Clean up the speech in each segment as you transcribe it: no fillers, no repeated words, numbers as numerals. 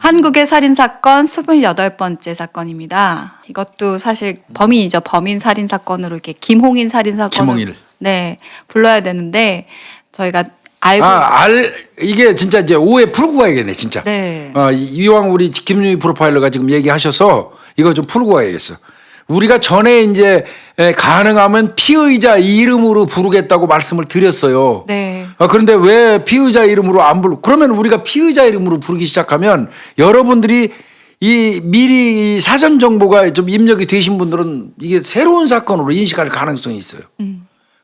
한국의 살인사건 28번째 사건입니다. 이것도 사실 범인이죠. 범인 살인사건으로 이렇게 김홍인 살인사건을 김홍일. 네, 불러야 되는데 저희가 알고 이게 진짜 이제 오해 풀고 가야겠네, 진짜. 네. 이왕 우리 김윤희 프로파일러가 지금 얘기하셔서 이거 좀 풀고 가야겠어. 우리가 전에 이제 가능하면 피의자 이름으로 부르겠다고 말씀을 드렸어요. 네. 그런데 왜 피의자 이름으로 안 부르? 그러면 우리가 피의자 이름으로 부르기 시작하면 여러분들이 이 미리 사전 정보가 좀 입력이 되신 분들은 이게 새로운 사건으로 인식할 가능성이 있어요.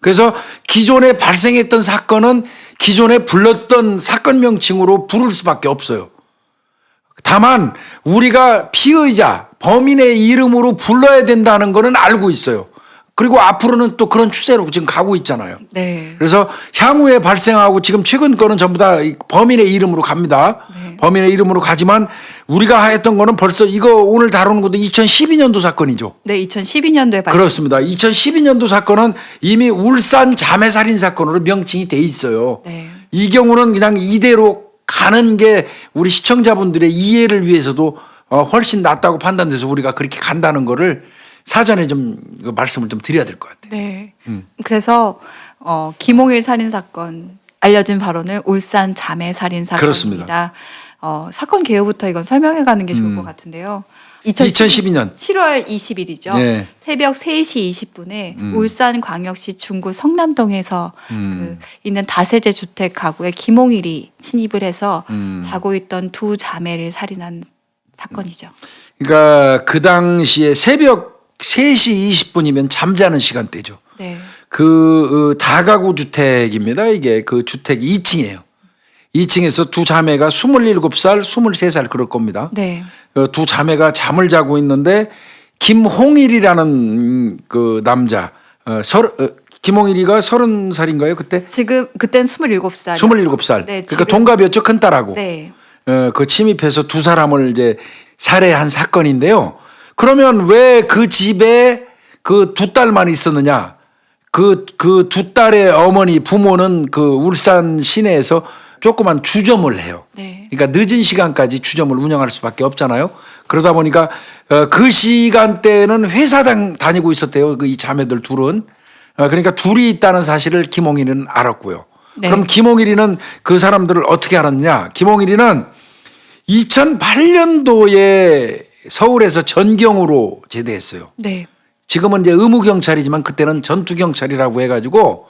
그래서 기존에 발생했던 사건은 기존에 불렀던 사건 명칭으로 부를 수밖에 없어요. 다만 우리가 피의자, 범인의 이름으로 불러야 된다는 거는 알고 있어요. 그리고 앞으로는 또 그런 추세로 지금 가고 있잖아요. 네. 그래서 향후에 발생하고 지금 최근 거는 전부 다 범인의 이름으로 갑니다. 네. 범인의 이름으로 가지만 우리가 했던 거는 벌써 이거 오늘 다루는 것도 2012년도 사건이죠. 네, 2012년도에 발생. 그렇습니다. 2012년도 사건은 이미 울산 자매살인 사건으로 명칭이 돼 있어요. 네. 이 경우는 그냥 이대로 가는 게 우리 시청자분들의 이해를 위해서도 훨씬 낫다고 판단돼서 우리가 그렇게 간다는 거를 사전에 좀 말씀을 좀 드려야 될 것 같아요. 네. 그래서 김홍일 살인 사건 알려진 바로는 울산 자매 살인 사건입니다. 그렇습니다. 사건 개요부터 이건 설명해 가는 게 좋을 것 같은데요. 2012년 7월 20일이죠. 네. 새벽 3시 20분에 울산광역시 중구 성남동에서 그 있는 다세대 주택 가구에 김홍일이 침입을 해서 자고 있던 두 자매를 살인한 사건이죠. 그러니까 그 당시에 새벽 3시 20분이면 잠자는 시간대죠. 네. 그 다가구 주택입니다. 이게 그 주택 2층이에요. 2층에서 두 자매가 27살, 23살 그럴 겁니다. 네. 두 자매가 잠을 자고 있는데 김홍일이라는 그 남자, 김홍일이가 30살인가요 그때? 그땐 27살. 27살. 네, 그러니까 지금- 동갑이었죠, 큰딸하고. 네. 그 침입해서 두 사람을 이제 살해한 사건인데요. 그러면 왜 그 집에 그 두 딸만 있었느냐? 그 두 딸의 어머니 부모는 그 울산 시내에서 조그만 주점을 해요. 네. 그러니까 늦은 시간까지 주점을 운영할 수밖에 없잖아요. 그러다 보니까 그 시간대에는 회사 다니고 있었대요. 이 자매들 둘은. 그러니까 둘이 있다는 사실을 김홍일이는 알았고요. 네. 그럼 김홍일이는 그 사람들을 어떻게 알았느냐? 김홍일이는 2008년도에 서울에서 전경으로 제대했어요. 네. 지금은 이제 의무경찰이지만 그때는 전투경찰이라고 해가지고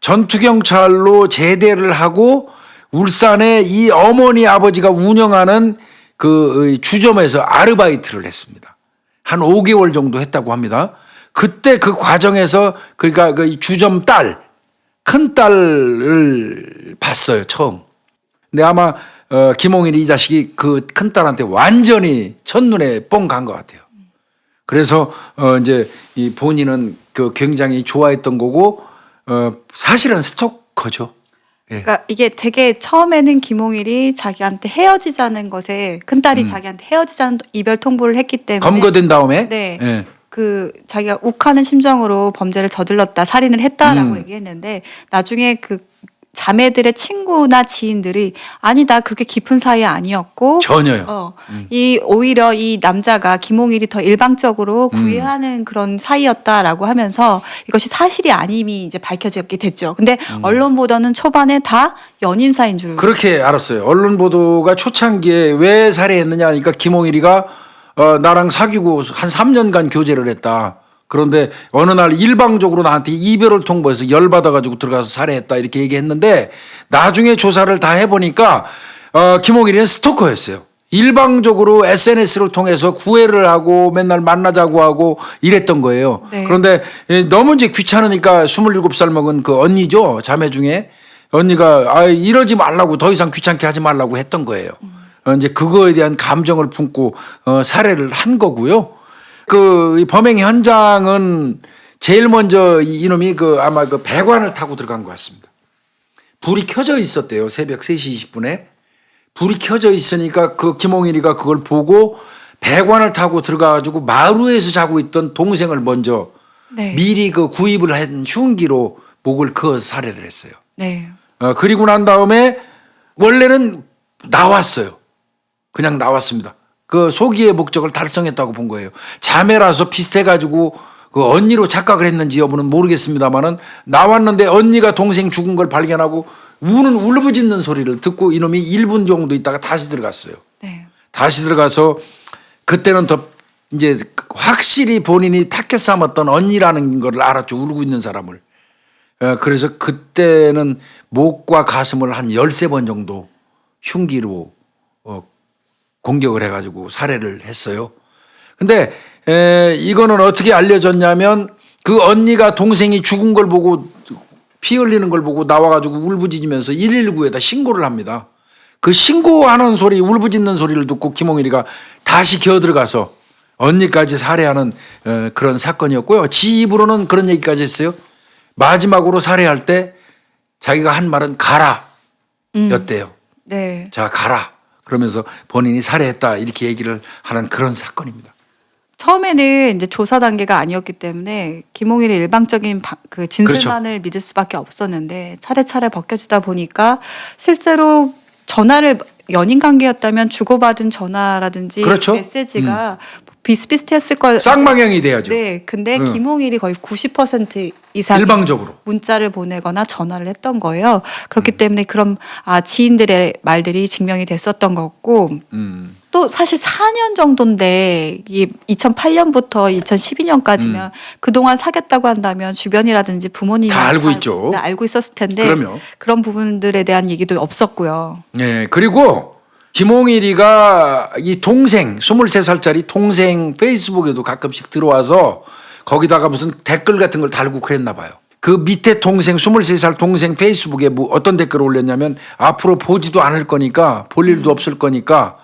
전투경찰로 제대를 하고 울산에 이 어머니 아버지가 운영하는 그 주점에서 아르바이트를 했습니다. 한 5개월 정도 했다고 합니다. 그때 그 과정에서 그러니까 그 주점 딸, 큰 딸을 봤어요, 처음. 근데 아마 김홍일이 이 자식이 그 큰 딸한테 완전히 첫눈에 뻥 간 것 같아요. 그래서 이제 이 본인은 그 굉장히 좋아했던 거고 사실은 스토커죠. 예. 그러니까 이게 되게 처음에는 김홍일이 자기한테 헤어지자는 것에 큰딸이 자기한테 헤어지자는 이별 통보를 했기 때문에 검거된 다음에 네. 예. 그 자기가 욱하는 심정으로 범죄를 저질렀다, 살인을 했다라고 얘기했는데 나중에 그 자매들의 친구나 지인들이 아니다, 그렇게 깊은 사이 아니었고 전혀요. 이 오히려 이 남자가 김홍일이 더 일방적으로 구애하는 그런 사이였다라고 하면서 이것이 사실이 아님이 이제 밝혀지게 됐죠. 근데 언론 보도는 초반에 다 연인 사이인 줄. 그렇게 알았어요. 언론 보도가 초창기에 왜 살해했느냐 하니까 김홍일이가 나랑 사귀고 한 3년간 교제를 했다. 그런데 어느 날 일방적으로 나한테 이별을 통보해서 열받아가지고 들어가서 살해했다 이렇게 얘기했는데 나중에 조사를 다 해보니까 김홍일이는 스토커였어요. 일방적으로 SNS를 통해서 구애를 하고 맨날 만나자고 하고 이랬던 거예요. 네. 그런데 너무 이제 귀찮으니까 27살 먹은 그 언니죠. 자매 중에 언니가 이러지 말라고 더 이상 귀찮게 하지 말라고 했던 거예요. 이제 그거에 대한 감정을 품고 살해를 한 거고요. 그 범행 현장은 제일 먼저 이놈이 아마 그 배관을 타고 들어간 것 같습니다. 불이 켜져 있었대요. 새벽 3시 20분에. 불이 켜져 있으니까 그 김홍일이가 그걸 보고 배관을 타고 들어가가지고 마루에서 자고 있던 동생을 먼저 네. 미리 그 구입을 한 흉기로 목을 그어서 살해를 했어요. 네. 그리고 난 다음에 원래는 나왔어요. 그냥 나왔습니다. 그 소기의 목적을 달성했다고 본 거예요. 자매라서 비슷해가지고 그 언니로 착각을 했는지 여부는 모르겠습니다만은 나왔는데 언니가 동생 죽은 걸 발견하고 울부짖는 소리를 듣고 이놈이 1분 정도 있다가 다시 들어갔어요. 네. 다시 들어가서 그때는 더 이제 확실히 본인이 타켓 삼았던 언니라는 걸 알았죠. 울고 있는 사람을. 그래서 그때는 목과 가슴을 한 13번 정도 흉기로 공격을 해가지고 살해를 했어요. 근데 이거는 어떻게 알려졌냐면 그 언니가 동생이 죽은 걸 보고 피 흘리는 걸 보고 나와가지고 울부짖으면서 119에다 신고를 합니다. 그 신고하는 소리, 울부짖는 소리를 듣고 김홍일이가 다시 기어들어가서 언니까지 살해하는 그런 사건이었고요. 지 입으로는 그런 얘기까지 했어요. 마지막으로 살해할 때 자기가 한 말은 가라 였대요. 네. 자, 가라. 그러면서 본인이 살해했다 이렇게 얘기를 하는 그런 사건입니다. 처음에는 이제 조사 단계가 아니었기 때문에 김홍일의 일방적인 그 진술만을 믿을 수밖에 없었는데 차례차례 벗겨지다 보니까 실제로 전화를 연인 관계였다면 주고받은 전화라든지 그렇죠. 메시지가 비슷비슷했을 걸. 쌍방향이 돼야죠. 네, 근데 김홍일이 거의 90% 이상 일방적으로 문자를 보내거나 전화를 했던 거예요. 그렇기 때문에 그런 지인들의 말들이 증명이 됐었던 거고. 또 사실 4년 정도인데 이 2008년부터 2012년까지면 그동안 사귀었다고 한다면 주변이라든지 부모님이 다 알고 있죠. 네, 알고 있었을 텐데 그럼요. 그런 부분들에 대한 얘기도 없었고요. 네, 그리고 김홍일이가 이 동생 23살짜리 동생 페이스북에도 가끔씩 들어와서 거기다가 무슨 댓글 같은 걸 달고 그랬나 봐요. 그 밑에 동생 23살 동생 페이스북에 뭐 어떤 댓글을 올렸냐면 앞으로 보지도 않을 거니까 볼 일도 없을 거니까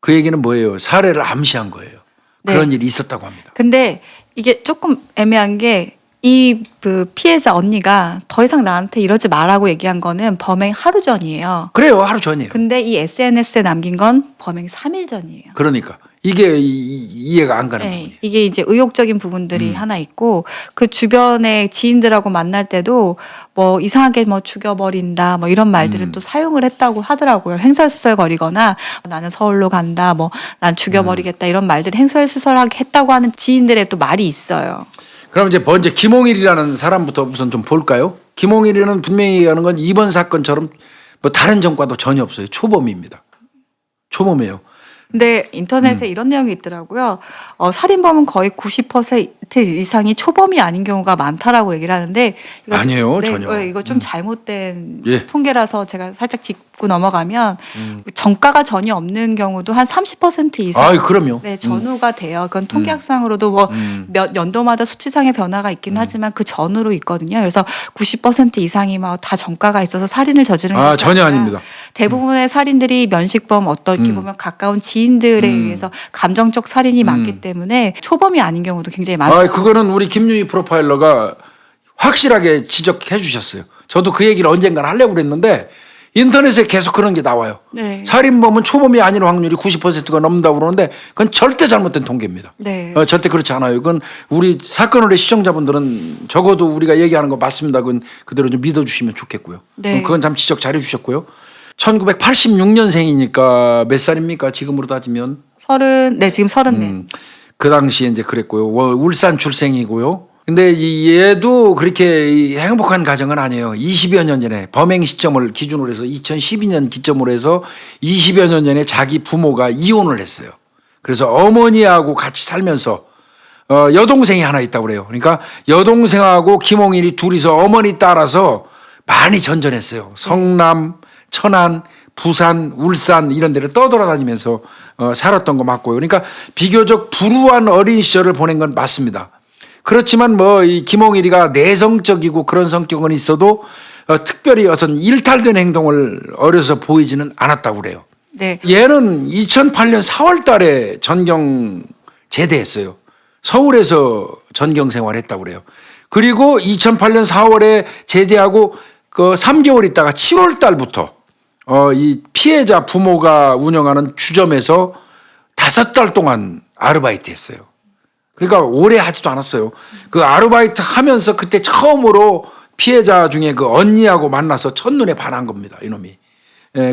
그 얘기는 뭐예요? 살해를 암시한 거예요. 네. 그런 일이 있었다고 합니다. 근데 이게 조금 애매한 게 이 그 피해자 언니가 더 이상 나한테 이러지 말라고 얘기한 거는 범행 하루 전이에요. 그래요. 하루 전이에요. 근데 이 SNS에 남긴 건 범행 3일 전이에요. 그러니까 이게 이해가 안 가는 부분이에요. 이게 이제 의욕적인 부분들이 하나 있고 그 주변의 지인들하고 만날 때도 뭐 이상하게 뭐 죽여버린다 뭐 이런 말들을 또 사용을 했다고 하더라고요. 횡설수설거리거나 나는 서울로 간다 뭐 난 죽여버리겠다 이런 말들을 횡설수설하게 했다고 하는 지인들의 또 말이 있어요. 그럼 이제 먼저 김홍일이라는 사람부터 우선 좀 볼까요? 김홍일이는 분명히 얘기하는 건 이번 사건처럼 뭐 다른 전과도 전혀 없어요. 초범입니다. 초범이에요. 근데 인터넷에 이런 내용이 있더라고요. 살인범은 거의 90% 이상이 초범이 아닌 경우가 많다라고 얘기를 하는데 이거 아니에요, 전혀. 이거 좀 잘못된 예. 통계라서 제가 살짝 짚고 넘어가면 전과가 전혀 없는 경우도 한 30% 이상. 아, 그럼요. 네, 전후가 돼요. 그건 통계학상으로도 뭐 몇 연도마다 수치상의 변화가 있긴 하지만 그 전후로 있거든요. 그래서 90% 이상이 막 다 전과가 있어서 살인을 저지르는 것이 전혀 아니라 아닙니다. 대부분의 살인들이 면식범 어떻게 보면 가까운 지인들에 의해서 감정적 살인이 많기 때문에 초범이 아닌 경우도 굉장히 많아요. 그거는 우리 김유희 프로파일러가 확실하게 지적해 주셨어요. 저도 그 얘기를 언젠가 하려고 그랬는데 인터넷에 계속 그런 게 나와요. 네. 살인범은 초범이 아닐 확률이 90%가 넘는다고 그러는데 그건 절대 잘못된 통계입니다. 네. 절대 그렇지 않아요. 그건 우리 사건의 시청자분들은 적어도 우리가 얘기하는 거 맞습니다. 그건 그대로 좀 믿어주시면 좋겠고요. 네. 그건 참 지적 잘해 주셨고요. 1986년생이니까 몇 살입니까? 지금으로 따지면. 지금 30. 그 당시에 이제 그랬고요. 울산 출생이고요. 근데 얘도 그렇게 행복한 가정은 아니에요. 20여 년 전에 범행 시점을 기준으로 해서 2012년 기점으로 해서 20여 년 전에 자기 부모가 이혼을 했어요. 그래서 어머니하고 같이 살면서 여동생이 하나 있다고 그래요. 그러니까 여동생하고 김홍일이 둘이서 어머니 따라서 많이 전전했어요. 성남, 천안, 부산, 울산 이런 데를 떠돌아다니면서 살았던 거 맞고요. 그러니까 비교적 불우한 어린 시절을 보낸 건 맞습니다. 그렇지만 뭐 이 김홍일이가 내성적이고 그런 성격은 있어도 특별히 어떤 일탈된 행동을 어려서 보이지는 않았다고 그래요. 네. 얘는 2008년 4월 달에 전경 제대했어요. 서울에서 전경 생활했다고 그래요. 그리고 2008년 4월에 제대하고 그 3개월 있다가 7월 달부터 이 피해자 부모가 운영하는 주점에서 5달 동안 아르바이트 했어요. 그러니까 오래 하지도 않았어요. 그 아르바이트 하면서 그때 처음으로 피해자 중에 그 언니하고 만나서 첫눈에 반한 겁니다. 이놈이.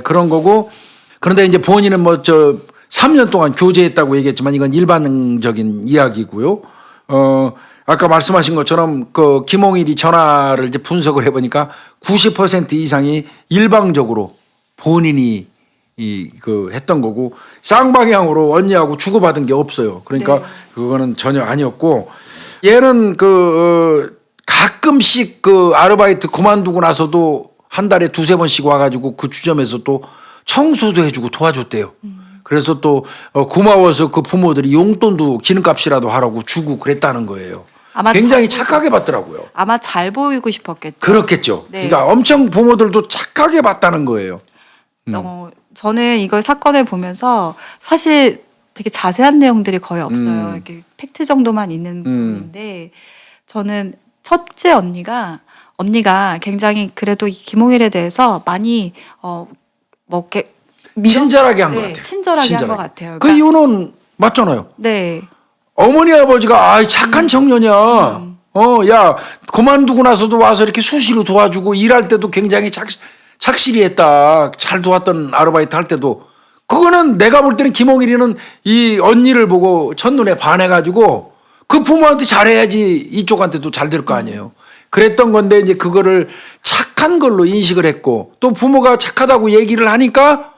그런 거고 그런데 이제 본인은 뭐 3년 동안 교제했다고 얘기했지만 이건 일반적인 이야기고요. 아까 말씀하신 것처럼 그 김홍일이 전화를 이제 분석을 해보니까 90% 이상이 일방적으로 본인이 했던 거고 쌍방향으로 언니하고 주고받은 게 없어요. 그러니까 네. 그거는 전혀 아니었고 얘는 가끔씩 아르바이트 그만두고 나서도 한 달에 2-3번씩 와가지고 그 주점에서 또 청소도 해주고 도와줬대요. 그래서 또 고마워서 그 부모들이 용돈도 기름값이라도 하라고 주고 그랬다는 거예요. 아마 굉장히 착하게 봤더라고요. 아마 잘 보이고 싶었겠죠. 그렇겠죠. 네. 그러니까 엄청 부모들도 착하게 봤다는 거예요. 저는 이걸 사건을 보면서 사실 되게 자세한 내용들이 거의 없어요. 이렇게 팩트 정도만 있는 부분인데 저는 첫째 언니가 굉장히 그래도 이 김홍일에 대해서 많이 뭐 이렇게 친절하게 한 것 네, 같아요. 친절하게 한 것 같아요. 그 이유는 맞잖아요. 네. 어머니 아버지가 착한 청년이야. 야 그만두고 나서도 와서 이렇게 수시로 도와주고 일할 때도 굉장히 착실히 했다. 잘 도왔던 아르바이트 할 때도 그거는 내가 볼 때는 김홍일이는 이 언니를 보고 첫눈에 반해가지고 그 부모한테 잘해야지 이쪽한테도 잘 될 거 아니에요. 그랬던 건데 이제 그거를 착한 걸로 인식을 했고 또 부모가 착하다고 얘기를 하니까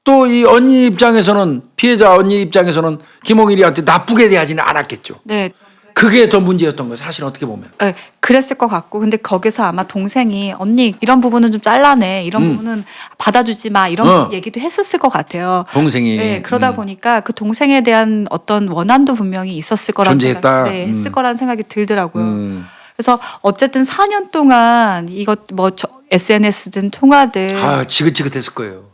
또 이 언니 입장에서는 피해자 언니 입장에서는 김홍일이한테 나쁘게 대하지는 않았겠죠. 네. 그게 더 문제였던 거예요. 사실 어떻게 보면. 네, 그랬을 것 같고 근데 거기서 아마 동생이 언니 이런 부분은 좀 잘라내 이런 부분은 받아주지 마 이런 얘기도 했었을 것 같아요. 동생이. 네, 그러다 보니까 그 동생에 대한 어떤 원한도 분명히 있었을 거라는 존재했다. 했을 거라는 생각이 들더라고요. 그래서 어쨌든 4년 동안 이것 SNS든 통화든 지긋지긋했을 거예요.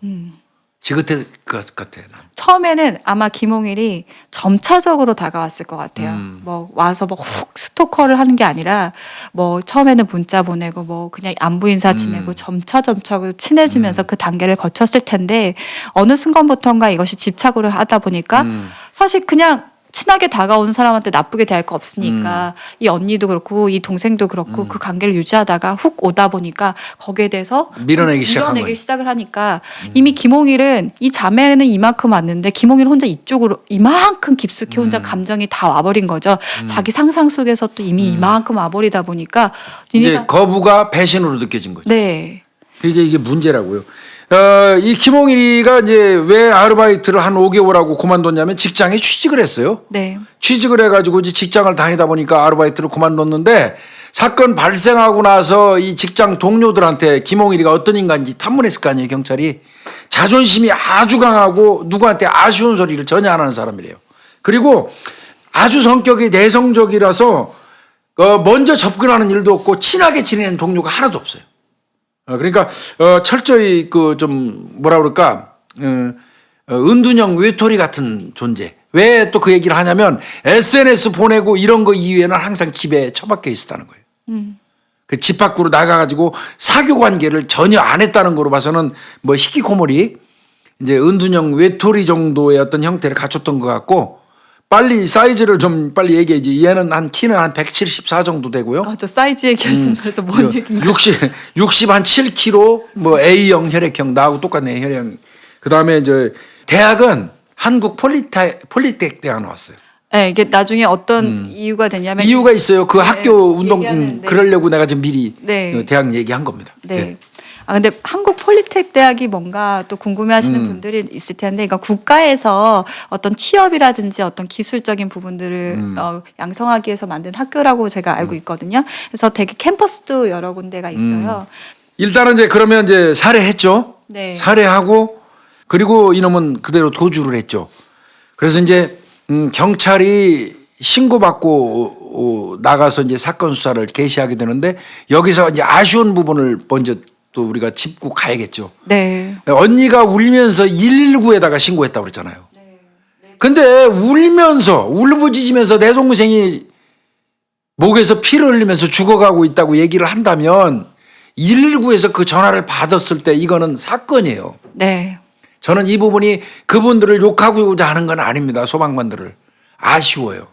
지긋했을 것 같아요. 처음에는 아마 김홍일이 점차적으로 다가왔을 것 같아요. 뭐 와서 뭐 훅 스토커를 하는 게 아니라 뭐 처음에는 문자 보내고 뭐 그냥 안부 인사 지내고 점차 친해지면서 그 단계를 거쳤을 텐데 어느 순간부터인가 이것이 집착으로 하다 보니까 사실 그냥 친하게 다가오는 사람한테 나쁘게 대할 거 없으니까 이 언니도 그렇고 이 동생도 그렇고 그 관계를 유지하다가 훅 오다 보니까 거기에 대해서 밀어내기 시작한 거예요. 시작을 하니까 이미 김홍일은 이 자매는 이만큼 왔는데 김홍일은 혼자 이쪽으로 이만큼 깊숙이 혼자 감정이 다 와버린 거죠. 자기 상상 속에서 또 이미 이만큼 와버리다 보니까 이제 거부가 배신으로 느껴진 거죠. 네. 이게 문제라고요. 이 김홍일이가 이제 왜 아르바이트를 한 5개월하고 그만뒀냐면 직장에 취직을 했어요. 네. 취직을 해가지고 이제 직장을 다니다 보니까 아르바이트를 그만뒀는데 사건 발생하고 나서 이 직장 동료들한테 김홍일이가 어떤 인간인지 탐문했을 거 아니에요, 경찰이. 자존심이 아주 강하고 누구한테 아쉬운 소리를 전혀 안 하는 사람이래요. 그리고 아주 성격이 내성적이라서 먼저 접근하는 일도 없고 친하게 지내는 동료가 하나도 없어요. 그러니까 철저히 좀 뭐라 그럴까 은둔형 외톨이 같은 존재. 왜 또 그 얘기를 하냐면 SNS 보내고 이런 거 이후에는 항상 집에 처박혀 있었다는 거예요. 그 집 밖으로 나가가지고 사교 관계를 전혀 안 했다는 거로 봐서는 뭐 히키코모리 이제 은둔형 외톨이 정도의 어떤 형태를 갖췄던 것 같고 빨리 사이즈를 좀 빨리 얘기해야지. 얘는 키는 한 174 정도 되고요. 저 사이즈 얘기하시는 거에서 뭔 얘기인가? 60 한 7kg 뭐 A형 혈액형 나하고 똑같네 혈액형. 그다음에 이제 대학은 한국 폴리텍 대학 나왔어요. 네, 이게 나중에 어떤 이유가 되냐면 이유가 있어요. 그 학교 운동 얘기하는데. 그러려고 내가 지금 미리 네. 대학 얘기한 겁니다. 네. 근데 한국 폴리텍 대학이 뭔가 또 궁금해하시는 분들이 있을 텐데, 그러니까 국가에서 어떤 취업이라든지 어떤 기술적인 부분들을 양성하기 위해서 만든 학교라고 제가 알고 있거든요. 그래서 되게 캠퍼스도 여러 군데가 있어요. 일단은 이제 그러면 이제 살해했죠. 네. 살해하고 그리고 이놈은 그대로 도주를 했죠. 그래서 이제 경찰이 신고받고 나가서 이제 사건 수사를 개시하게 되는데 여기서 이제 아쉬운 부분을 먼저 또 우리가 짚고 가야겠죠. 네. 언니가 울면서 119에다가 신고했다고 그랬잖아요. 근데 울면서 울부짖으면서 내 동생이 목에서 피를 흘리면서 죽어가고 있다고 얘기를 한다면 119에서 그 전화를 받았을 때 이거는 사건이에요. 네. 저는 이 부분이 그분들을 욕하고자 하는 건 아닙니다. 소방관들을. 아쉬워요.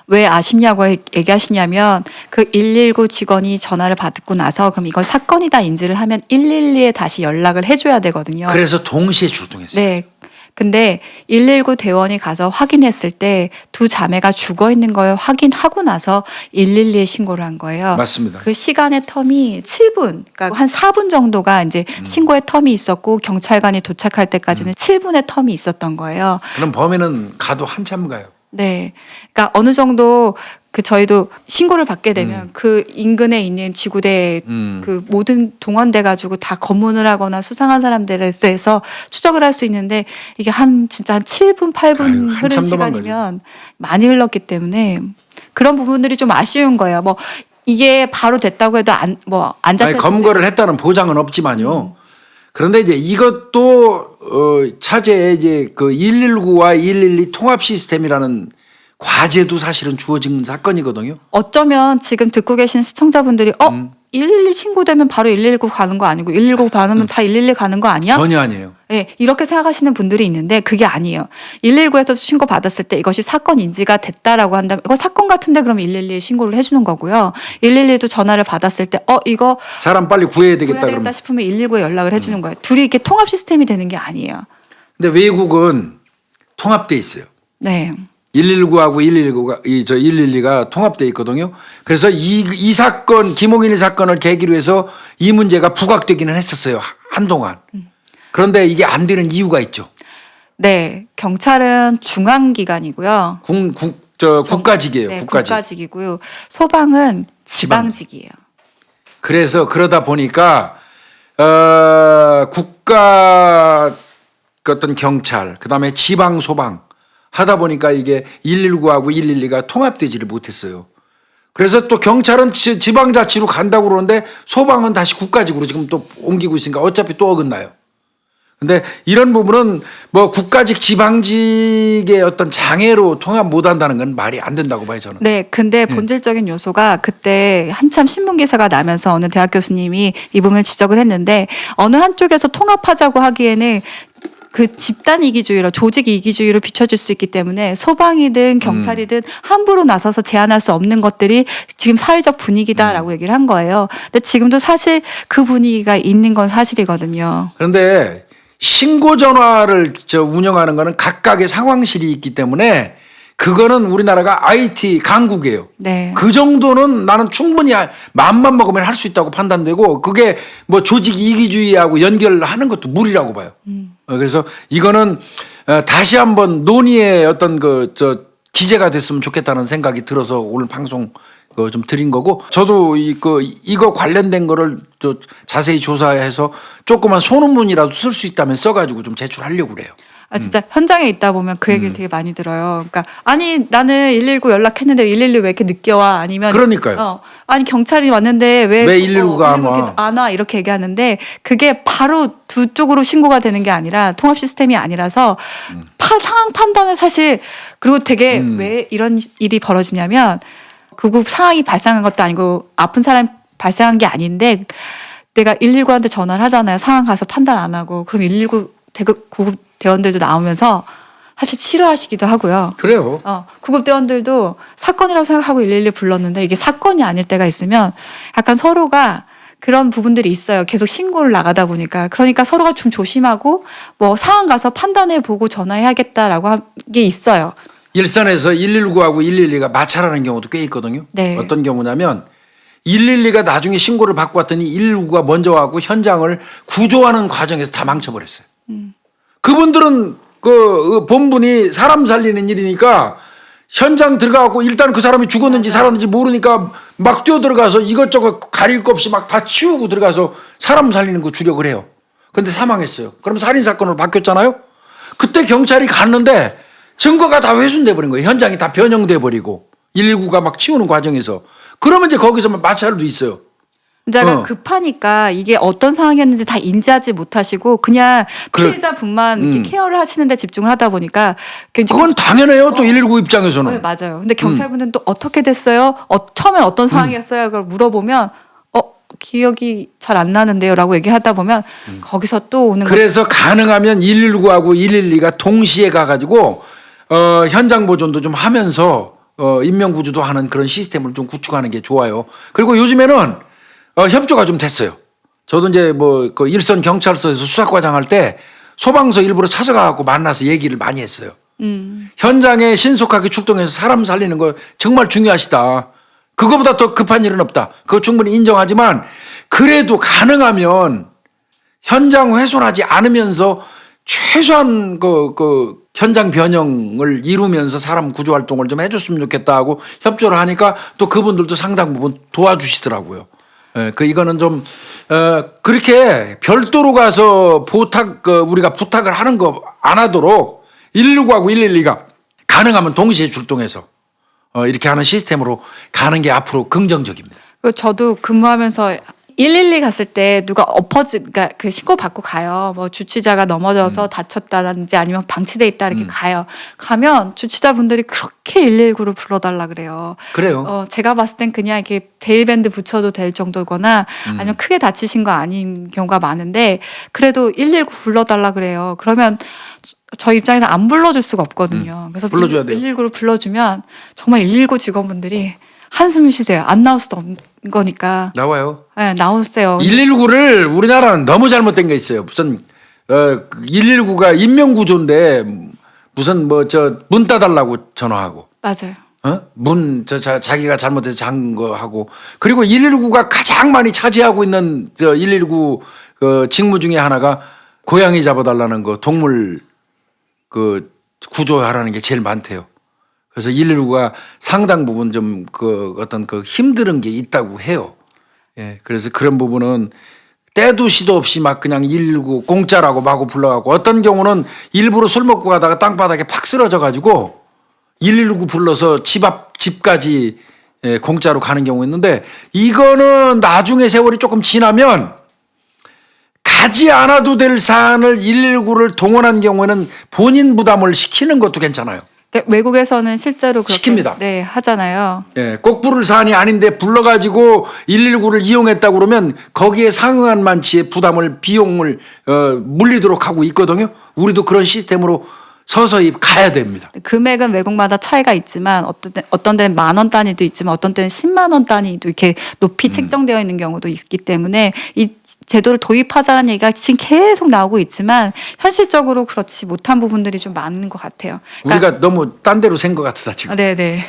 왜 아쉽냐고 얘기하시냐면 그 119 직원이 전화를 받고 나서 그럼 이건 사건이다 인지를 하면 112에 다시 연락을 해줘야 되거든요. 그래서 동시에 출동했어요. 네. 근데 119 대원이 가서 확인했을 때 두 자매가 죽어 있는 걸 확인하고 나서 112에 신고를 한 거예요. 맞습니다. 그 시간의 텀이 7분, 그러니까 한 4분 정도가 이제 신고의 텀이 있었고 경찰관이 도착할 때까지는 7분의 텀이 있었던 거예요. 그럼 범인은 가도 한참 가요. 네. 그러니까 어느 정도 그 저희도 신고를 받게 되면 그 인근에 있는 지구대 그 모든 동원돼 가지고 다 검문을 하거나 수상한 사람들에 대해서 추적을 할 수 있는데 이게 진짜 한 7분, 8분 아유, 흐른 한참 시간이면 많이 흘렀기 때문에 그런 부분들이 좀 아쉬운 거예요. 뭐 이게 바로 됐다고 해도 안 잡혔을 검거를 했다는 보장은 없지만요. 그런데 이제 이것도 차제에 이제 그 119와 112 통합 시스템이라는 과제도 사실은 주어진 사건이거든요. 어쩌면 지금 듣고 계신 시청자분들이 112 신고되면 바로 119 가는 거 아니고 119 받으면 다 112 가는 거 아니야? 전혀 아니에요. 네, 이렇게 생각하시는 분들이 있는데 그게 아니에요. 119에서 신고 받았을 때 이것이 사건 인지가 됐다라고 한다면 이거 사건 같은데 그럼 112에 신고를 해주는 거고요. 112도 전화를 받았을 때 이거 사람 빨리 구해야 되겠다 구해야 그러면. 되겠다 싶으면 119에 연락을 해주는 거예요. 둘이 이렇게 통합 시스템이 되는 게 아니에요. 근데 외국은 통합돼 있어요. 네. 119하고 112가 통합돼 있거든요. 그래서 이 사건 김홍일 사건을 계기로 해서 이 문제가 부각되기는 했었어요. 한동안. 그런데 이게 안 되는 이유가 있죠. 네. 경찰은 중앙기관이고요. 국가직이에요. 네, 국가직. 국가직이고요. 소방은 지방직이에요. 그래서 그러다 보니까 국가 어떤 경찰 그다음에 지방 소방 하다 보니까 이게 119하고 112가 통합되지를 못했어요. 그래서 또 경찰은 지방자치로 간다고 그러는데 소방은 다시 국가직으로 지금 또 옮기고 있으니까 어차피 또 어긋나요. 근데 이런 부분은 뭐 국가직 지방직의 어떤 장애로 통합 못 한다는 건 말이 안 된다고 봐요, 저는. 네, 근데 본질적인 요소가 그때 한참 신문 기사가 나면서 어느 대학 교수님이 이 부분을 지적을 했는데 어느 한쪽에서 통합하자고 하기에는 그 집단 이기주의로 조직 이기주의로 비춰질 수 있기 때문에 소방이든 경찰이든 함부로 나서서 제한할 수 없는 것들이 지금 사회적 분위기다라고 얘기를 한 거예요. 근데 지금도 사실 그 분위기가 있는 건 사실이거든요. 그런데 신고 전화를 운영하는 거는 각각의 상황실이 있기 때문에 그거는 우리나라가 IT 강국이에요. 네. 그 정도는 나는 충분히 마음만 먹으면 할 수 있다고 판단되고 그게 뭐 조직 이기주의하고 연결하는 것도 무리라고 봐요. 그래서 이거는 다시 한번 논의의 어떤 기재가 됐으면 좋겠다는 생각이 들어서 오늘 방송 좀 드린 거고 저도 이거 관련된 거를 자세히 조사해서 조그만 소논문이라도 쓸 수 있다면 써가지고 좀 제출하려고 그래요. 진짜 현장에 있다 보면 그 얘기를 되게 많이 들어요. 그러니까 아니 나는 119 연락했는데 112 왜 이렇게 늦게 와? 아니면 그러니까요. 아니 경찰이 왔는데 왜 119가 안 와? 이렇게 얘기하는데 그게 바로 두 쪽으로 신고가 되는 게 아니라 통합 시스템이 아니라서 상황 판단을 사실 그리고 되게 왜 이런 일이 벌어지냐면 구급 상황이 발생한 것도 아니고 아픈 사람 발생한 게 아닌데 내가 119한테 전화를 하잖아요. 상황 가서 판단 안 하고 그럼 119 구급 대원들도 나오면서 사실 싫어하시기도 하고요. 그래요. 구급 대원들도 사건이라고 생각하고 112 불렀는데 이게 사건이 아닐 때가 있으면 약간 서로가 그런 부분들이 있어요. 계속 신고를 나가다 보니까. 그러니까 서로가 좀 조심하고 뭐 상황 가서 판단해 보고 전화해야겠다라고 한 게 있어요. 일선에서 119하고 112가 마찰하는 경우도 꽤 있거든요. 네. 어떤 경우냐면 112가 나중에 신고를 받고 왔더니 119가 먼저 와고 현장을 구조하는 과정에서 다 망쳐버렸어요. 그분들은 그 본분이 사람 살리는 일이니까 현장 들어가고 일단 그 사람이 죽었는지 살았는지 모르니까 막 뛰어 들어가서 이것저것 가릴 것 없이 막 다 치우고 들어가서 사람 살리는 거 주력을 해요. 근데 사망했어요. 그럼 살인사건으로 바뀌었잖아요. 그때 경찰이 갔는데 증거가 다 훼손돼 버린 거예요. 현장이 다 변형돼 버리고 119가 막 치우는 과정에서 그러면 이제 거기서 마찰도 있어요. 내가 급하니까 이게 어떤 상황이었는지 다 인지하지 못하시고 그냥 피해자분만 이렇게 케어를 하시는데 집중을 하다 보니까 굉장히 그건 당연해요. 또 119 입장에서는. 네, 맞아요. 근데 경찰분들은 또 어떻게 됐어요? 처음엔 어떤 상황이었어요? 그걸 물어보면 기억이 잘 안 나는데요라고 얘기하다 보면 거기서 또 오는 그래서 가능하면 119하고 112가 동시에 가가지고 현장 보존도 좀 하면서 인명구조도 하는 그런 시스템을 좀 구축하는 게 좋아요. 그리고 요즘에는 협조가 좀 됐어요. 저도 이제 뭐 그 일선 경찰서에서 수사과장 할 때 소방서 일부러 찾아가고 만나서 얘기를 많이 했어요. 현장에 신속하게 출동해서 사람 살리는 거 정말 중요하시다. 그거보다 더 급한 일은 없다. 그거 충분히 인정하지만 그래도 가능하면 현장 훼손하지 않으면서 최소한 그 현장 변형을 이루면서 사람 구조 활동을 좀 해줬으면 좋겠다 하고 협조를 하니까 또 그분들도 상당 부분 도와주시더라고요. 예, 이거는 좀 그렇게 별도로 가서 우리가 부탁을 하는 거 안 하도록 119하고 112가 가능하면 동시에 출동해서 이렇게 하는 시스템으로 가는 게 앞으로 긍정적입니다. 그리고 저도 근무하면서 112 갔을 때 누가 그러니까 그 신고 받고 가요. 뭐 주치자가 넘어져서 다쳤다든지 아니면 방치돼 있다 이렇게 가요. 가면 주치자분들이 그렇게 119를 불러달라 그래요. 그래요. 제가 봤을 땐 그냥 이렇게 데일밴드 붙여도 될 정도거나 아니면 크게 다치신 거 아닌 경우가 많은데 그래도 119 불러달라 그래요. 그러면 저희 입장에서 안 불러줄 수가 없거든요. 그래서 불러줘야 돼요. 119를 불러주면 정말 119 직원분들이 한숨을 쉬세요. 안 나올 수도 없는 거니까. 나와요. 네, 나오세요. 119를 우리나라는 너무 잘못된 게 있어요. 무슨 119가 인명구조인데 무슨 뭐 문 따달라고 전화하고 맞아요. 자기가 잘못해서 잠근 거 하고 그리고 119가 가장 많이 차지하고 있는 119 직무 중에 하나가 고양이 잡아달라는 거 동물 구조하라는 게 제일 많대요. 그래서 119가 상당 부분 좀 어떤 힘든 게 있다고 해요. 예. 그래서 그런 부분은 때도 시도 없이 막 그냥 119 공짜라고 마구 불러가고 어떤 경우는 일부러 술 먹고 가다가 땅바닥에 팍 쓰러져 가지고 119 불러서 집까지 공짜로 가는 경우 있는데 이거는 나중에 세월이 조금 지나면 가지 않아도 될 사안을 119를 동원한 경우에는 본인 부담을 시키는 것도 괜찮아요. 네, 외국에서는 실제로 그렇게 시킵니다. 네, 하잖아요. 예, 꼭 부를 사안이 아닌데 불러가지고 119를 이용했다고 그러면 거기에 상응한 만치의 비용을 물리도록 하고 있거든요. 우리도 그런 시스템으로 서서히 가야 됩니다. 금액은 외국마다 차이가 있지만 어떤 데는 10,000원 단위도 있지만 어떤 때는 10만 원 단위도 이렇게 높이 책정되어 있는 경우도 있기 때문에 이 제도를 도입하자는 얘기가 지금 계속 나오고 있지만 현실적으로 그렇지 못한 부분들이 좀 많은 것 같아요. 우리가 너무 딴 데로 샌 것 같다 지금. 네네.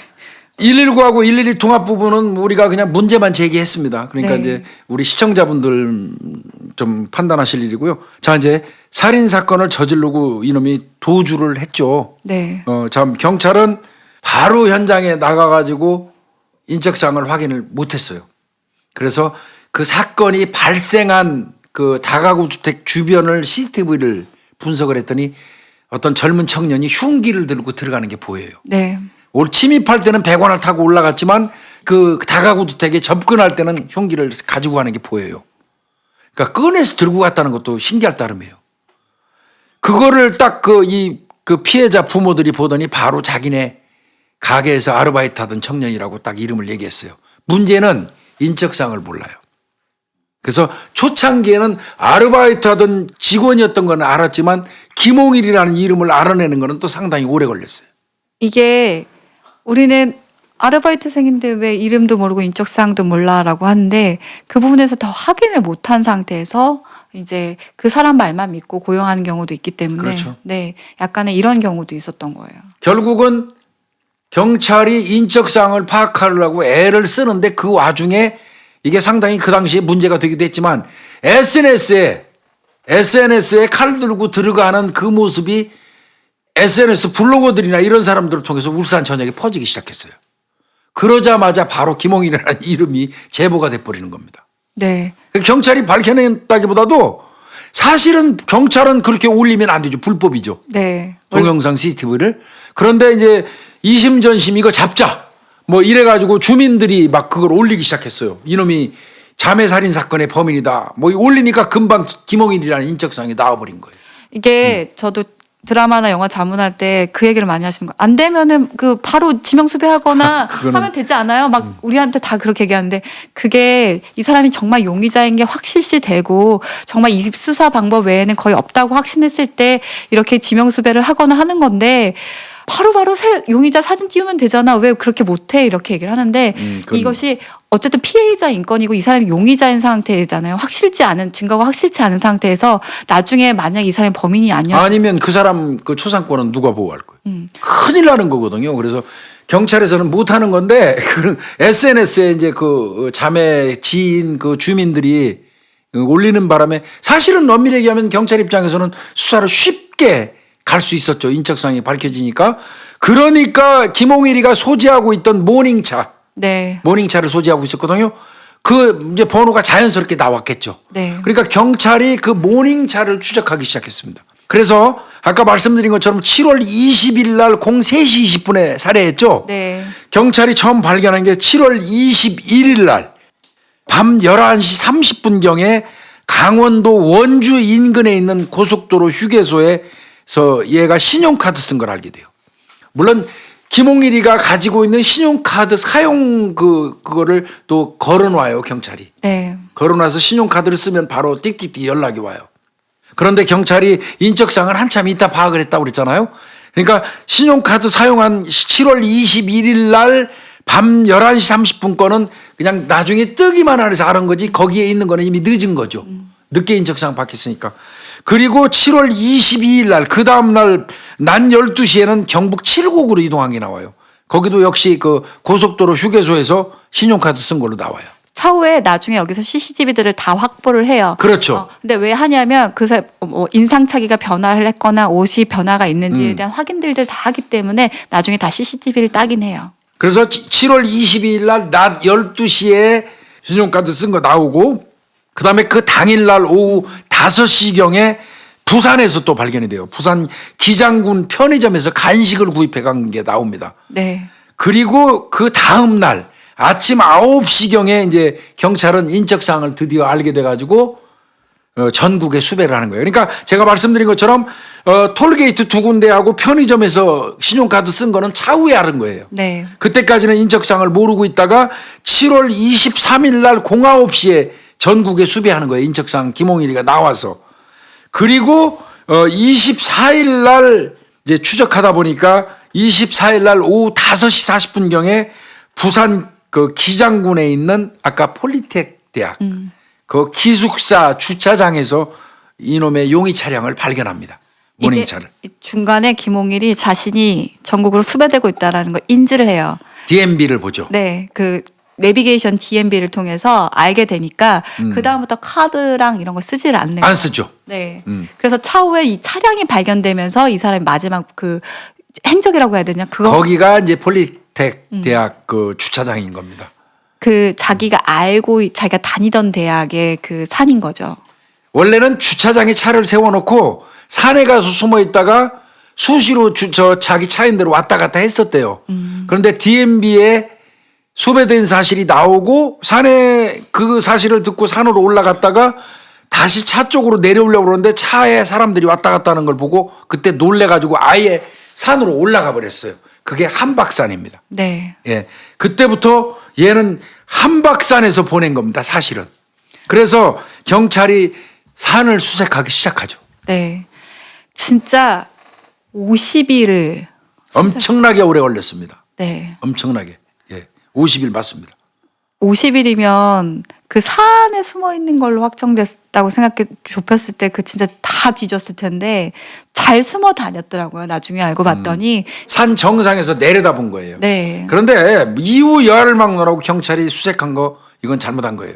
119하고 112 통합 부분은 우리가 그냥 문제만 제기했습니다. 그러니까 네. 이제 우리 시청자분들 좀 판단하실 일이고요. 자, 이제 살인 사건을 저지르고 이놈이 도주를 했죠. 네. 참 경찰은 바로 현장에 나가가지고 인적사항을 확인을 못했어요. 그래서 그 사건이 발생한 그 다가구 주택 주변을 CCTV를 분석을 했더니 어떤 젊은 청년이 흉기를 들고 들어가는 게 보여요. 네. 침입할 때는 배관을 타고 올라갔지만 그 다가구 주택에 접근할 때는 흉기를 가지고 가는 게 보여요. 그러니까 꺼내서 들고 갔다는 것도 신기할 따름이에요. 그거를 딱 그 피해자 부모들이 보더니 바로 자기네 가게에서 아르바이트 하던 청년이라고 딱 이름을 얘기했어요. 문제는 인적사항을 몰라요. 그래서 초창기에는 아르바이트 하던 직원이었던 건 알았지만 김홍일이라는 이름을 알아내는 거는 또 상당히 오래 걸렸어요. 이게 우리는 아르바이트생인데 왜 이름도 모르고 인적사항도 몰라라고 하는데 그 부분에서 더 확인을 못한 상태에서 이제 그 사람 말만 믿고 고용하는 경우도 있기 때문에 그렇죠. 네, 약간의 이런 경우도 있었던 거예요. 결국은 경찰이 인적사항을 파악하려고 애를 쓰는데 그 와중에 이게 상당히 그 당시에 문제가 되기도 했지만 SNS에 칼 들고 들어가는 그 모습이 SNS 블로거들이나 이런 사람들을 통해서 울산 전역에 퍼지기 시작했어요. 그러자마자 바로 김홍일이라는 이름이 제보가 돼버리는 겁니다. 네. 경찰이 밝혀냈다기보다도 사실은 경찰은 그렇게 올리면 안 되죠. 불법이죠. 네. 동영상 CCTV를. 그런데 이제 이심전심 이거 잡자. 뭐 이래가지고 주민들이 막 그걸 올리기 시작했어요. 이놈이 자매살인 사건의 범인이다. 뭐 올리니까 금방 김홍일이라는 인적사항이 나와버린 거예요. 이게 저도 드라마나 영화 자문할 때 그 얘기를 많이 하시는 거예요. 안 되면은 그 바로 지명수배하거나 하면 되지 않아요? 막 우리한테 다 그렇게 얘기하는데 그게 이 사람이 정말 용의자인 게 확실시 되고 정말 이 수사 방법 외에는 거의 없다고 확신했을 때 이렇게 지명수배를 하거나 하는 건데 바로바로 용의자 사진 띄우면 되잖아. 왜 그렇게 못해? 이렇게 얘기를 하는데 이것이 어쨌든 피해자 인권이고 이 사람이 용의자인 상태잖아요. 증거가 확실치 않은 상태에서 나중에 만약 이 사람이 범인이 아니면 그 사람 그 초상권은 누가 보호할 거예요? 큰일 나는 거거든요. 그래서 경찰에서는 못 하는 건데 SNS에 이제 그 자매 지인 그 주민들이 올리는 바람에 사실은 엄밀히 얘기하면 경찰 입장에서는 수사를 쉽게 갈 수 있었죠. 인적사항이 밝혀지니까. 그러니까 김홍일이가 소지하고 있던 모닝차. 네. 모닝차를 소지하고 있었거든요. 그 이제 번호가 자연스럽게 나왔겠죠. 네. 그러니까 경찰이 그 모닝차를 추적하기 시작했습니다. 그래서 아까 말씀드린 것처럼 7월 20일 날 03시 20분에 살해했죠. 네. 경찰이 처음 발견한 게 7월 21일 날 밤 11시 30분경에 강원도 원주 인근에 있는 고속도로 휴게소에서 얘가 신용카드 쓴 걸 알게 돼요. 물론 김홍일이가 가지고 있는 신용카드 사용 그거를 또 걸어놔요, 경찰이. 네. 걸어놔서 신용카드를 쓰면 바로 띡띡띡 연락이 와요. 그런데 경찰이 인적사항을 한참 있다 파악을 했다고 그랬잖아요. 그러니까 신용카드 사용한 7월 21일 날 밤 11시 30분 거는 그냥 나중에 뜨기만 해서 알은 거지 거기에 있는 거는 이미 늦은 거죠. 늦게 인적사항 밝혔으니까. 그리고 7월 22일 날 그 다음 날 낮 12시에는 경북 칠곡으로 이동한 게 나와요. 거기도 역시 그 고속도로 휴게소에서 신용카드 쓴 걸로 나와요. 차후에 나중에 여기서 CCTV들을 다 확보를 해요. 그렇죠. 근데 왜 하냐면 인상착의가 변화를 했거나 옷이 변화가 있는지에 대한 확인들을 다 하기 때문에 나중에 다 CCTV를 따긴 해요. 그래서 7월 22일 날 낮 12시에 신용카드 쓴 거 나오고 그다음에 그 당일날 오후 5시경에 부산에서 또 발견이 돼요. 부산 기장군 편의점에서 간식을 구입해 간 게 나옵니다. 네. 그리고 그 다음 날 아침 9시경에 이제 경찰은 인적사항을 드디어 알게 돼가지고 전국에 수배를 하는 거예요. 그러니까 제가 말씀드린 것처럼 톨게이트 2군데하고 편의점에서 신용카드 쓴 거는 차후에 알은 거예요. 네. 그때까지는 인적사항을 모르고 있다가 7월 23일 날 09시에 전국에 수배하는 거예요. 인적사항 김홍일이가 나와서. 그리고 24일 날 이제 추적하다 보니까 24일 날 오후 5시 40분경에 부산 그 기장군에 있는 아까 폴리텍 대학 그 기숙사 주차장에서 이놈의 용의 차량을 발견합니다. 모닝차를. 중간에 김홍일이 자신이 전국으로 수배되고 있다는 걸 인지를 해요. DMB를 보죠. 네. 그 내비게이션 DMB를 통해서 알게 되니까 그다음부터 카드랑 이런 거 쓰지를 않는 거예요. 안 쓰죠. 네. 그래서 차후에 이 차량이 발견되면서 이 사람이 마지막 그 행적이라고 해야 되냐? 거기가 이제 폴리텍 대학 그 주차장인 겁니다. 그 자기가 자기가 다니던 대학의 그 산인 거죠. 원래는 주차장에 차를 세워놓고 산에 가서 숨어 있다가 수시로 자기 차인 대로 왔다 갔다 했었대요. 그런데 DMB에 수배된 사실이 나오고 산에 그 사실을 듣고 산으로 올라갔다가 다시 차 쪽으로 내려오려고 그러는데 차에 사람들이 왔다 갔다 하는 걸 보고 그때 놀래가지고 아예 산으로 올라가 버렸어요. 그게 한박산입니다. 네. 예. 그때부터 얘는 한박산에서 보낸 겁니다. 사실은. 그래서 경찰이 산을 수색하기 시작하죠. 네. 진짜 50일을 엄청나게 오래 걸렸습니다. 네. 엄청나게. 예. 50일 맞습니다. 50일이면 그 산에 숨어 있는 걸로 확정됐다고 생각해 좁혔을 때 그 진짜 다 뒤졌을 텐데 잘 숨어 다녔더라고요. 나중에 알고 봤더니 산 정상에서 내려다본 거예요. 네. 그런데 이후 열망노라고 경찰이 수색한 거 이건 잘못한 거예요.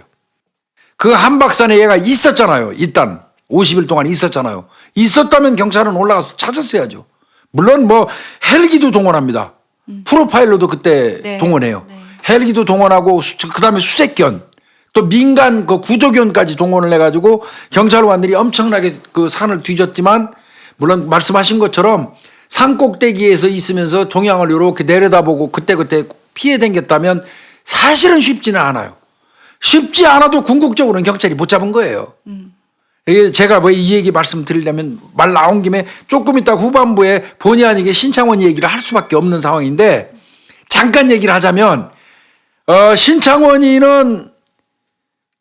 그 한박산에 얘가 있었잖아요. 일단 50일 동안 있었잖아요. 있었다면 경찰은 올라가서 찾았어야죠. 물론 뭐 헬기도 동원합니다. 프로파일러도 그때 네. 동원해요. 네. 헬기도 동원하고 그다음에 수색견 또 민간 그 구조견까지 동원을 해가지고 경찰관들이 엄청나게 그 산을 뒤졌지만 물론 말씀하신 것처럼 산 꼭대기에서 있으면서 동향을 이렇게 내려다보고 그때그때 피해 댕겼다면 사실은 쉽지는 않아요. 쉽지 않아도 궁극적으로는 경찰이 못 잡은 거예요. 이게 제가 왜 이 얘기 말씀드리려면 말 나온 김에 조금 이따 후반부에 본의 아니게 신창원 얘기를 할 수밖에 없는 상황인데 잠깐 얘기를 하자면 신창원이는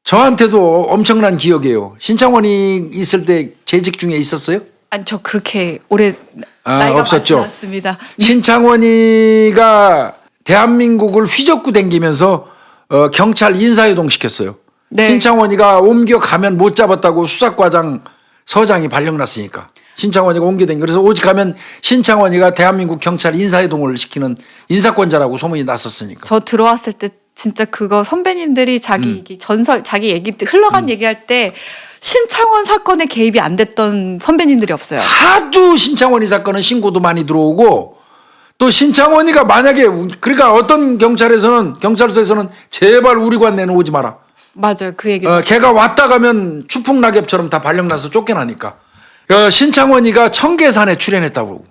저한테도 엄청난 기억이에요. 신창원이 있을 때 재직 중에 있었어요? 아니 저 그렇게 오래 나이가 없었죠. 많지 않습니다. 신창원이가 대한민국을 휘젓고 댕기면서 경찰 인사이동 시켰어요. 네. 신창원이가 옮겨가면 못 잡았다고 수사과장 서장이 발령났으니까 신창원이가 옮겨댕기 그래서 오직 하면 신창원이가 대한민국 경찰 인사이동을 시키는 인사권자라고 소문이 났었으니까. 저 들어왔을 때 진짜 그거 선배님들이 자기 얘기, 전설 자기 얘기 흘러간 얘기할 때 신창원 사건에 개입이 안 됐던 선배님들이 없어요. 하도 신창원이 사건은 신고도 많이 들어오고 또 신창원이가 만약에 그러니까 어떤 경찰서에서는 제발 우리 관내는 오지 마라. 맞아요. 그 얘기. 걔가 왔다 가면 추풍낙엽처럼 다 발령나서 쫓겨나니까. 신창원이가 청계산에 출연했다고.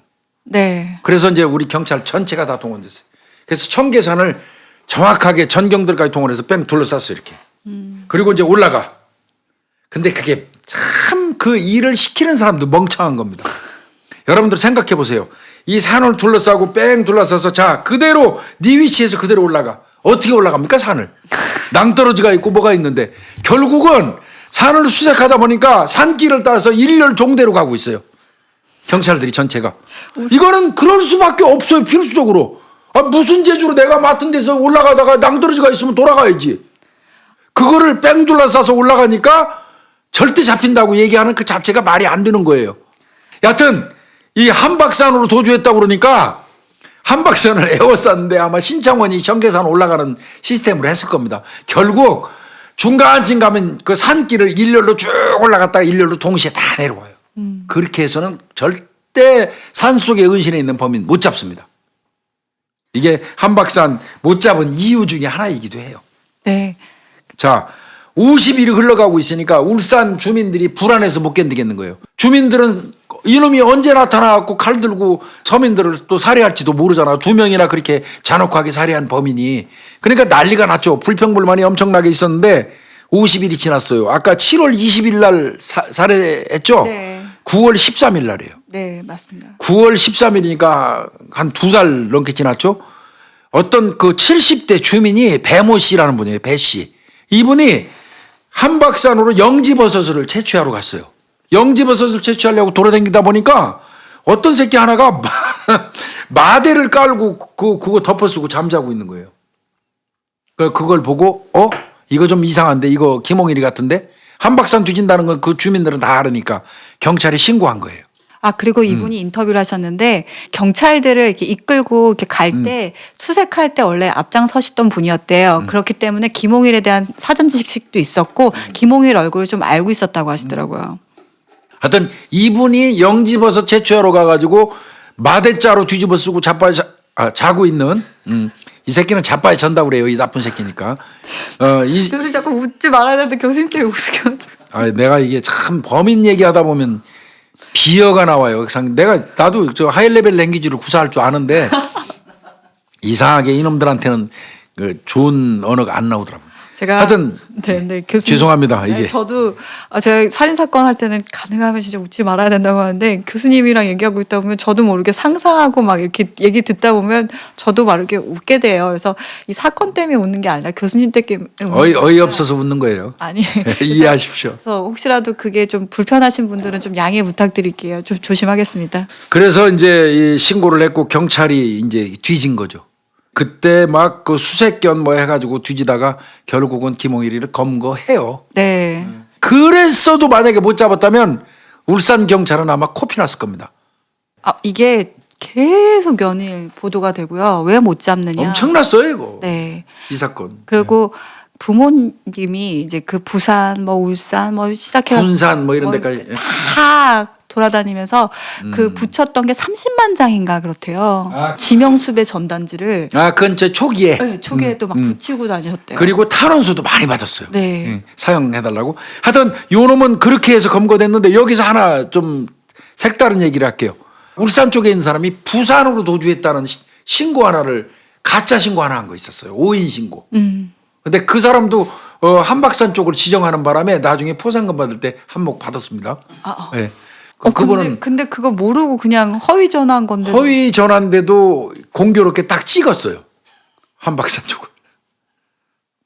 네. 그래서 이제 우리 경찰 전체가 다 동원됐어요. 그래서 청계산을 정확하게 전경들까지 동원해서 뺑 둘러쌌어요 이렇게. 그리고 이제 올라가. 근데 그게 참 그 일을 시키는 사람도 멍청한 겁니다. 여러분들 생각해 보세요. 이 산을 둘러싸고 뺑 둘러싸서 자 그대로 네 위치에서 그대로 올라가. 어떻게 올라갑니까 산을. 낭떠러지가 있고 뭐가 있는데 결국은 산을 수색하다 보니까 산길을 따라서 일렬 종대로 가고 있어요. 경찰들이 전체가. 이거는 그럴 수밖에 없어요 필수적으로. 무슨 재주로 내가 맡은 데서 올라가다가 낭떠러지가 있으면 돌아가야지. 그거를 뺑 둘러싸서 올라가니까 절대 잡힌다고 얘기하는 그 자체가 말이 안 되는 거예요. 여하튼 이 한박산으로 도주했다고 그러니까 한박산을 에워쌌는데 아마 신창원이 청계산 올라가는 시스템으로 했을 겁니다. 결국 중간쯤 가면 그 산길을 일렬로 쭉 올라갔다가 일렬로 동시에 다 내려와요. 그렇게 해서는 절대 산속에 은신해 있는 범인 못 잡습니다. 이게 한박산 못 잡은 이유 중에 하나이기도 해요. 네. 자, 50일이 흘러가고 있으니까 울산 주민들이 불안해서 못 견디겠는 거예요. 주민들은 이놈이 언제 나타나갖고 칼 들고 서민들을 또 살해할지도 모르잖아. 2명이나 그렇게 잔혹하게 살해한 범인이. 그러니까 난리가 났죠. 불평불만이 엄청나게 있었는데 50일이 지났어요. 아까 7월 20일 날 살해했죠? 네. 9월 13일 날이에요. 네, 맞습니다. 9월 13일이니까 한 2달 넘게 지났죠? 어떤 그 70대 주민이 배모 씨라는 분이에요. 배 씨. 이분이 한박산으로 영지버섯을 채취하러 갔어요. 영지버섯을 채취하려고 돌아다니다 보니까 어떤 새끼 하나가 마대를 깔고 그거 덮어쓰고 잠자고 있는 거예요. 그걸 보고 이거 좀 이상한데 이거 김홍일이 같은데 한박산 뒤진다는 건 그 주민들은 다 알으니까 경찰에 신고한 거예요. 그리고 이분이 인터뷰를 하셨는데 경찰들을 이렇게 이끌고 이렇게 갈 때 수색할 때 원래 앞장서시던 분이었대요. 그렇기 때문에 김홍일에 대한 사전 지식도 있었고 김홍일 얼굴을 좀 알고 있었다고 하시더라고요. 하여튼 이분이 영지버섯 채취하러 가가지고 마대자로 뒤집어 쓰고 자고 있는 이 새끼는 자빠에 전다 그래요. 이 나쁜 새끼니까. 교수님 자꾸 웃지 말아야 되는데 교수님 때문에 웃겨. 내가 이게 참 범인 얘기하다 보면 비어가 나와요. 나도 저 하이레벨 랭귀지를 구사할 줄 아는데 이상하게 이놈들한테는 그 좋은 언어가 안 나오더라고요. 제가 하여튼 네, 교수님. 죄송합니다. 이게. 네, 저도 제가 살인 사건 할 때는 가능하면 진짜 웃지 말아야 된다고 하는데 교수님이랑 얘기하고 있다 보면 저도 모르게 상상하고 막 이렇게 얘기 듣다 보면 저도 막 이렇게 웃게 돼요. 그래서 이 사건 때문에 웃는 게 아니라 교수님 때문에 어이없어서 웃는 거예요. 아니 이해하십시오. 그래서 혹시라도 그게 좀 불편하신 분들은 좀 양해 부탁드릴게요. 좀 조심하겠습니다. 그래서 이제 이 신고를 했고 경찰이 이제 뒤진 거죠. 그때 막 그 수색견 뭐 해가지고 뒤지다가 결국은 김홍일이를 검거해요. 네. 그랬어도 만약에 못 잡았다면 울산 경찰은 아마 코피 났을 겁니다. 이게 계속 연일 보도가 되고요. 왜 못 잡느냐. 엄청났어요 이거. 네. 이 사건. 그리고 부모님이 이제 그 부산 뭐 울산 뭐 시작해 군산 뭐 이런 데까지. 다 돌아다니면서 그 붙였던 게 30만 장인가 그렇대요. 지명수배 전단지를 그건 저 초기에. 네, 초기에도 막 붙이고 다니셨대요. 그리고 탄원수도 많이 받았어요. 네. 사용해달라고. 하여튼 요 놈은 그렇게 해서 검거됐는데 여기서 하나 좀 색다른 얘기를 할게요. 울산 쪽에 있는 사람이 부산으로 도주했다는 신고 하나를 가짜 신고 하나 한 거 있었어요. 5인 신고. 근데 그 사람도 한박산 쪽을 지정하는 바람에 나중에 포상금 받을 때 한몫 받았습니다. 네. 그분은 근데 그거 모르고 그냥 허위 전화한 건데. 허위 전화인데도 공교롭게 딱 찍었어요. 한박산 쪽을.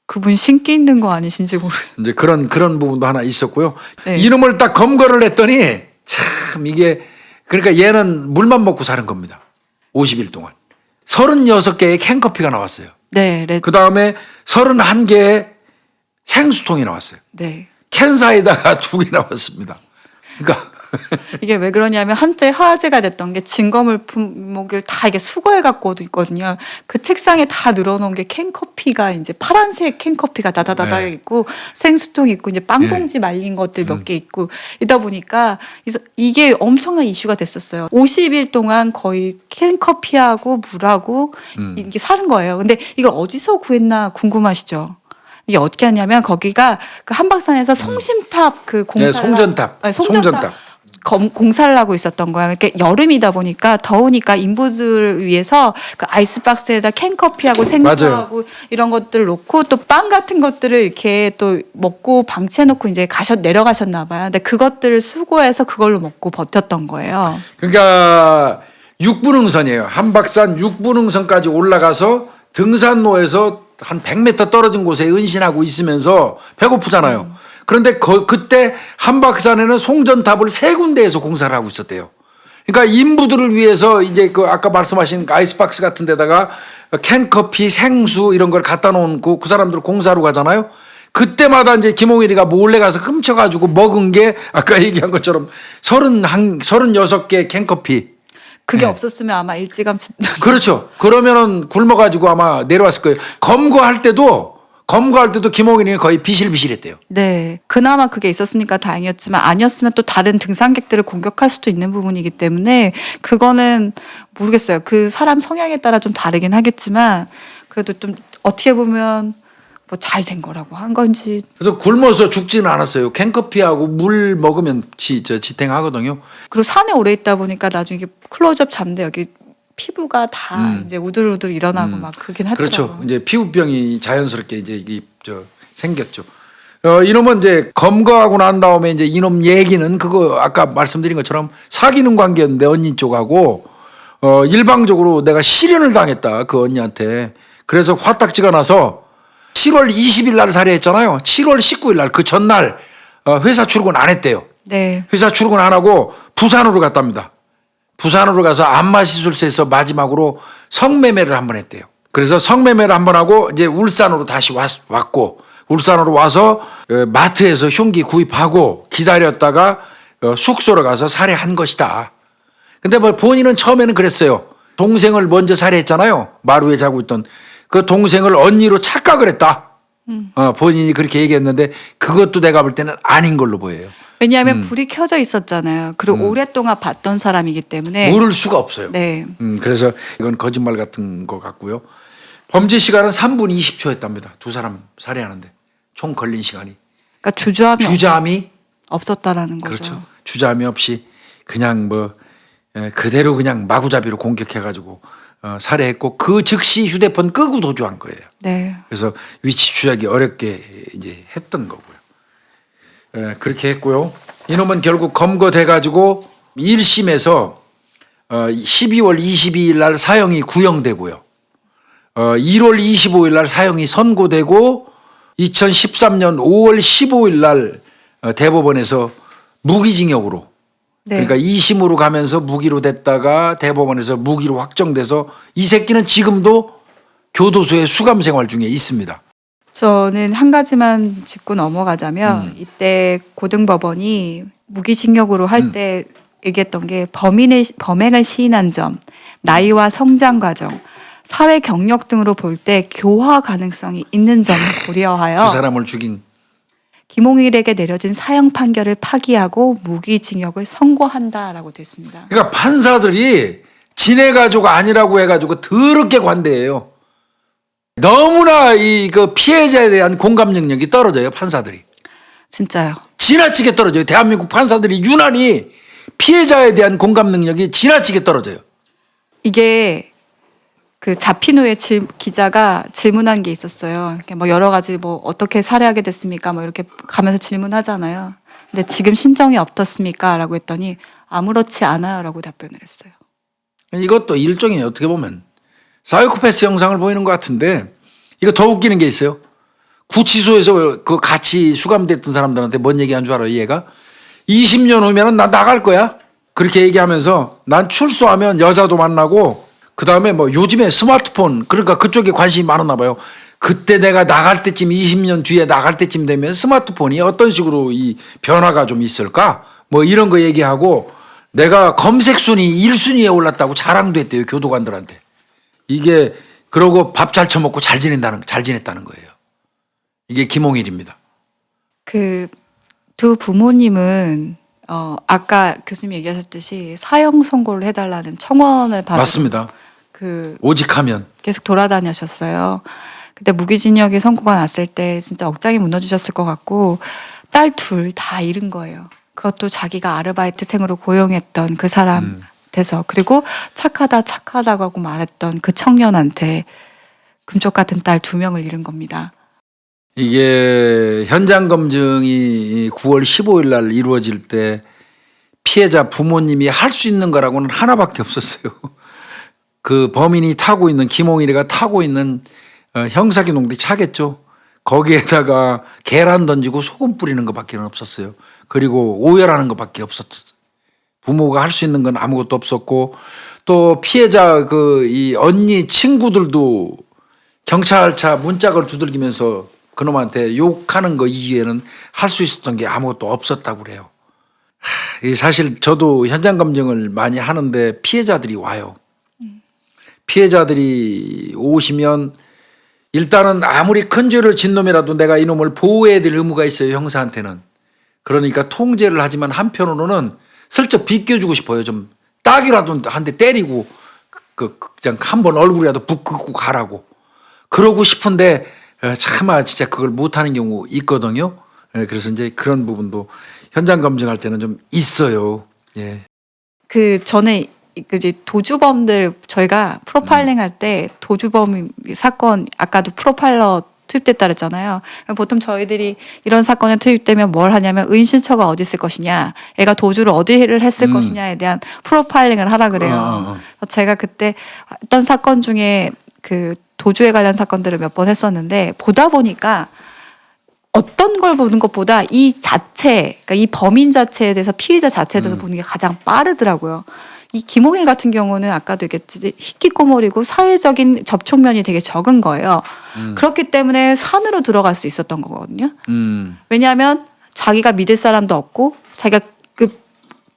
그분 신기 있는 거 아니신지 모르겠어요. 이제 그런 부분도 하나 있었고요. 네. 이놈을 딱 검거를 했더니 참 이게 그러니까 얘는 물만 먹고 사는 겁니다. 50일 동안. 36개의 캔커피가 나왔어요. 네, 그 다음에 31개의 생수통이 나왔어요. 네. 캔 사이다가 2개 나왔습니다. 그러니까 이게 왜 그러냐면 한때 화제가 됐던 게 증거물품목을 다 이게 수거해 갖고도 있거든요. 그 책상에 다 늘어놓은 게 캔커피가 이제 파란색 캔커피가 다다다다 네. 있고 생수통 있고 이제 빵봉지 말린 것들 몇 개 있고 이다 보니까 이게 엄청난 이슈가 됐었어요. 50일 동안 거의 캔커피하고 물하고 이게 사는 거예요. 근데 이걸 어디서 구했나 궁금하시죠? 이게 어떻게 하냐면 거기가 그 한박산에서 송심탑 그 공사 네, 송전탑. 송전탑. 공사를 하고 있었던 거야. 그러니까 여름이다 보니까 더우니까 인부들을 위해서 그 아이스박스에다 캔커피하고 생수하고 이런 것들 놓고 또 빵 같은 것들을 이렇게 또 먹고 방치해놓고 이제 내려가셨나 봐요. 근데 그것들을 수거해서 그걸로 먹고 버텼던 거예요. 그러니까 육분응선이에요. 한박산 육분응선까지 올라가서 등산로에서 한 100m 떨어진 곳에 은신하고 있으면서 배고프잖아요. 그런데 그때 한박산에는 송전탑을 3군데에서 공사를 하고 있었대요. 그러니까 인부들을 위해서 이제 그 아까 말씀하신 아이스박스 같은 데다가 캔커피, 생수 이런 걸 갖다 놓고 그 사람들 공사로 가잖아요. 그때마다 이제 김홍일이가 몰래 가서 훔쳐가지고 먹은 게 아까 얘기한 것처럼 36개 캔커피. 그게 없었으면 아마 일찌감치. 그렇죠. 그러면은 굶어가지고 아마 내려왔을 거예요. 검거할 때도 김홍일이는 거의 비실비실했대요. 네. 그나마 그게 있었으니까 다행이었지만 아니었으면 또 다른 등산객들을 공격할 수도 있는 부분이기 때문에 그거는 모르겠어요. 그 사람 성향에 따라 좀 다르긴 하겠지만 그래도 좀 어떻게 보면 뭐 잘 된 거라고 한 건지. 그래서 굶어서 죽지는 않았어요. 캔커피하고 물 먹으면 지탱하거든요. 그리고 산에 오래 있다 보니까 나중에 이게 클로즈업 잡는데 여기 피부가 다 이제 우들우들 일어나고 막 그긴 하더라고요. 그렇죠. 이제 피부병이 자연스럽게 이제 생겼죠. 이놈은 이제 검거하고 난 다음에 이제 이놈 얘기는 그거 아까 말씀드린 것처럼 사귀는 관계였는데 언니 쪽하고 일방적으로 내가 실연을 당했다 그 언니한테. 그래서 화딱지가 나서 7월 20일 날 살해했잖아요. 7월 19일 날 그 전날 회사 출근 안 했대요. 네. 회사 출근 안 하고 부산으로 갔답니다. 부산으로 가서 안마시술소에서 마지막으로 성매매를 한번 했대요. 그래서 성매매를 한번 하고 이제 울산으로 다시 왔고 울산으로 와서 마트에서 흉기 구입하고 기다렸다가 숙소로 가서 살해한 것이다. 근데 뭐 본인은 처음에는 그랬어요. 동생을 먼저 살해했잖아요. 마루에 자고 있던 그 동생을 언니로 착각을 했다. 본인이 그렇게 얘기했는데 그것도 내가 볼 때는 아닌 걸로 보여요. 왜냐하면 불이 켜져 있었잖아요. 그리고 오랫동안 봤던 사람이기 때문에 모를 수가 없어요. 네. 그래서 이건 거짓말 같은 것 같고요. 범죄 시간은 3분 20초였답니다. 두 사람 살해하는데 총 걸린 시간이. 그러니까 주저함이 없었다라는 거죠. 그렇죠. 주저함이 없이 그냥 그대로 그냥 마구잡이로 공격해가지고 살해했고 그 즉시 휴대폰 끄고 도주한 거예요. 네. 그래서 위치 추적이 어렵게 이제 했던 거고요. 그렇게 했고요. 이놈은 결국 검거돼가지고 1심에서 12월 22일 날 사형이 구형되고요. 1월 25일 날 사형이 선고되고 2013년 5월 15일 날 대법원에서 무기징역으로 네. 그러니까 2심으로 가면서 무기로 됐다가 대법원에서 무기로 확정돼서 이 새끼는 지금도 교도소에 수감 생활 중에 있습니다. 저는 한 가지만 짚고 넘어가자면 이때 고등법원이 무기징역으로 할 때 얘기했던 게 범행을 시인한 점, 나이와 성장 과정, 사회 경력 등으로 볼 때 교화 가능성이 있는 점을 고려하여 두 사람을 죽인 김홍일에게 내려진 사형 판결을 파기하고 무기징역을 선고한다라고 됐습니다. 그러니까 판사들이 지네 가족 아니라고 해가지고 더럽게 관대해요. 너무나 그 피해자에 대한 공감 능력이 떨어져요, 판사들이. 진짜요. 지나치게 떨어져요. 대한민국 판사들이 유난히 피해자에 대한 공감 능력이 지나치게 떨어져요. 이게 그 잡힌 후에 기자가 질문한 게 있었어요. 뭐 여러 가지 뭐 어떻게 살해하게 됐습니까? 뭐 이렇게 가면서 질문하잖아요. 근데 지금 신정이 어떻습니까? 라고 했더니 아무렇지 않아요. 라고 답변을 했어요. 이것도 일종의 어떻게 보면 사이코패스 영상을 보이는 것 같은데 이거 더 웃기는 게 있어요. 구치소에서 그 같이 수감됐던 사람들한테 뭔 얘기한 줄 알아요, 얘가? 20년 후면은 나 나갈 거야. 그렇게 얘기하면서 난 출소하면 여자도 만나고 그다음에 뭐 요즘에 스마트폰 그러니까 그쪽에 관심이 많았나 봐요. 그때 내가 나갈 때쯤 20년 뒤에 나갈 때쯤 되면 스마트폰이 어떤 식으로 이 변화가 좀 있을까? 뭐 이런 거 얘기하고 내가 검색 순위 1순위에 올랐다고 자랑도 했대요. 교도관들한테. 이게 그러고 밥 잘 처먹고 잘 지냈다는 거예요. 이게 김홍일입니다. 그 두 부모님은 아까 교수님 얘기하셨듯이 사형 선고를 해달라는 청원을 받아 맞습니다. 그 오직하면. 계속 돌아다녔었어요. 그때 무기징역이 선고가 났을 때 진짜 억장이 무너지셨을 것 같고 딸 둘 다 잃은 거예요. 그것도 자기가 아르바이트생으로 고용했던 그 사람한테서 그리고 착하다고 하고 말했던 그 청년한테 금쪽 같은 딸 2명을 잃은 겁니다. 이게 현장 검증이 9월 15일 날 이루어질 때 피해자 부모님이 할 수 있는 거라고는 하나밖에 없었어요. 그 범인이 타고 있는 김홍일이가 타고 있는 형사기동대 차겠죠. 거기에다가 계란 던지고 소금 뿌리는 것밖에 없었어요. 그리고 오열하는 것밖에 없었어요. 부모가 할 수 있는 건 아무것도 없었고 또 피해자 이 언니 친구들도 경찰차 문짝을 두들기면서 그놈한테 욕하는 거 이외에는 할 수 있었던 게 아무것도 없었다고 그래요. 사실 저도 현장 검증을 많이 하는데 피해자들이 와요. 피해자들이 오시면 일단은 아무리 큰 죄를 진 놈이라도 내가 이놈을 보호해야 될 의무가 있어요. 형사한테는. 그러니까 통제를 하지만 한편으로는 슬쩍 비껴주고 싶어요. 좀 딱이라도 한 대 때리고 그냥 한번 얼굴이라도 북 긋고 가라고. 그러고 싶은데 차마 진짜 그걸 못하는 경우 있거든요. 그래서 이제 그런 부분도 현장 검증할 때는 좀 있어요. 예. 그 전에 이제 도주범들 저희가 프로파일링 할 때 도주범 사건 아까도 프로파일러 투입됐다 그랬잖아요. 보통 저희들이 이런 사건에 투입되면 뭘 하냐면 은신처가 어디 있을 것이냐, 애가 도주를 어디를 했을 것이냐에 대한 프로파일링을 하라 그래요. 제가 그때 했던 사건 중에 그 도주에 관련 사건들을 몇 번 했었는데 보다 보니까 어떤 걸 보는 것보다 이 자체, 그러니까 이 범인 자체에 대해서 피의자 자체에 대해서 보는 게 가장 빠르더라고요. 이 김홍일 같은 경우는 아까도 얘기했듯이 희귀꼬물이고 사회적인 접촉면이 되게 적은 거예요. 그렇기 때문에 산으로 들어갈 수 있었던 거거든요. 왜냐하면 자기가 믿을 사람도 없고 자기가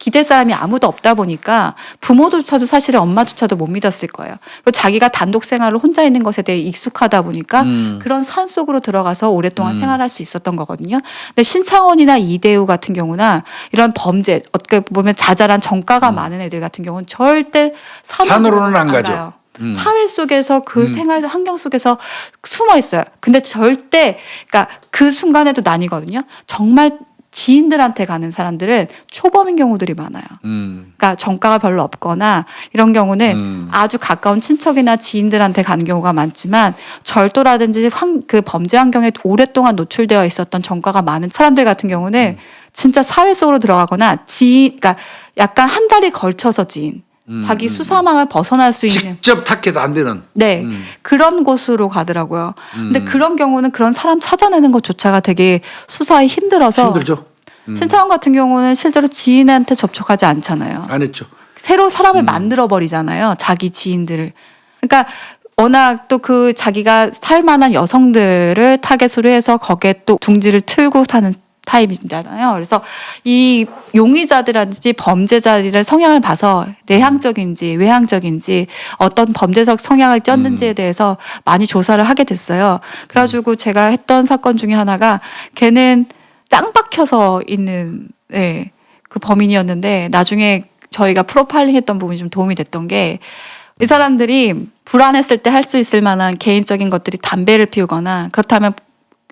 기댈 사람이 아무도 없다 보니까 부모조차도 사실은 엄마조차도 못 믿었을 거예요. 그리고 자기가 단독 생활을 혼자 있는 것에 대해 익숙하다 보니까 그런 산 속으로 들어가서 오랫동안 생활할 수 있었던 거거든요. 근데 신창원이나 이대우 같은 경우나 이런 범죄 어떻게 보면 자잘한 정가가 많은 애들 같은 경우는 절대 산으로는 안 가죠. 사회 속에서 그 생활 환경 속에서 숨어 있어요. 근데 절대 그러니까 그 순간에도 나뉘거든요. 정말 지인들한테 가는 사람들은 초범인 경우들이 많아요. 그러니까 정가가 별로 없거나 이런 경우는 아주 가까운 친척이나 지인들한테 가는 경우가 많지만 절도라든지 그 범죄 환경에 오랫동안 노출되어 있었던 정가가 많은 사람들 같은 경우는 진짜 사회 속으로 들어가거나 그러니까 약간 한 달이 걸쳐서 지인. 자기 수사망을 벗어날 수 있는 직접 탁해도 안 되는 네 그런 곳으로 가더라고요. 근데 그런 경우는 그런 사람 찾아내는 것조차가 되게 수사에 힘들어서 힘들죠. 신창원 같은 경우는 실제로 지인한테 접촉하지 않잖아요. 안 했죠. 새로 사람을 만들어 버리잖아요. 자기 지인들을. 그러니까 워낙 또 그 자기가 살만한 여성들을 타겟으로 해서 거기에 또 둥지를 틀고 사는 타입이잖아요. 그래서 이 용의자들이라든지 범죄자들의 성향을 봐서 내향적인지 외향적인지 어떤 범죄적 성향을 띄었는지에 대해서 많이 조사를 하게 됐어요. 그래가지고 제가 했던 사건 중에 하나가 걔는 짱 박혀서 있는 그 범인이었는데 나중에 저희가 프로파일링 했던 부분이 좀 도움이 됐던 게 이 사람들이 불안했을 때 할 수 있을 만한 개인적인 것들이 담배를 피우거나 그렇다면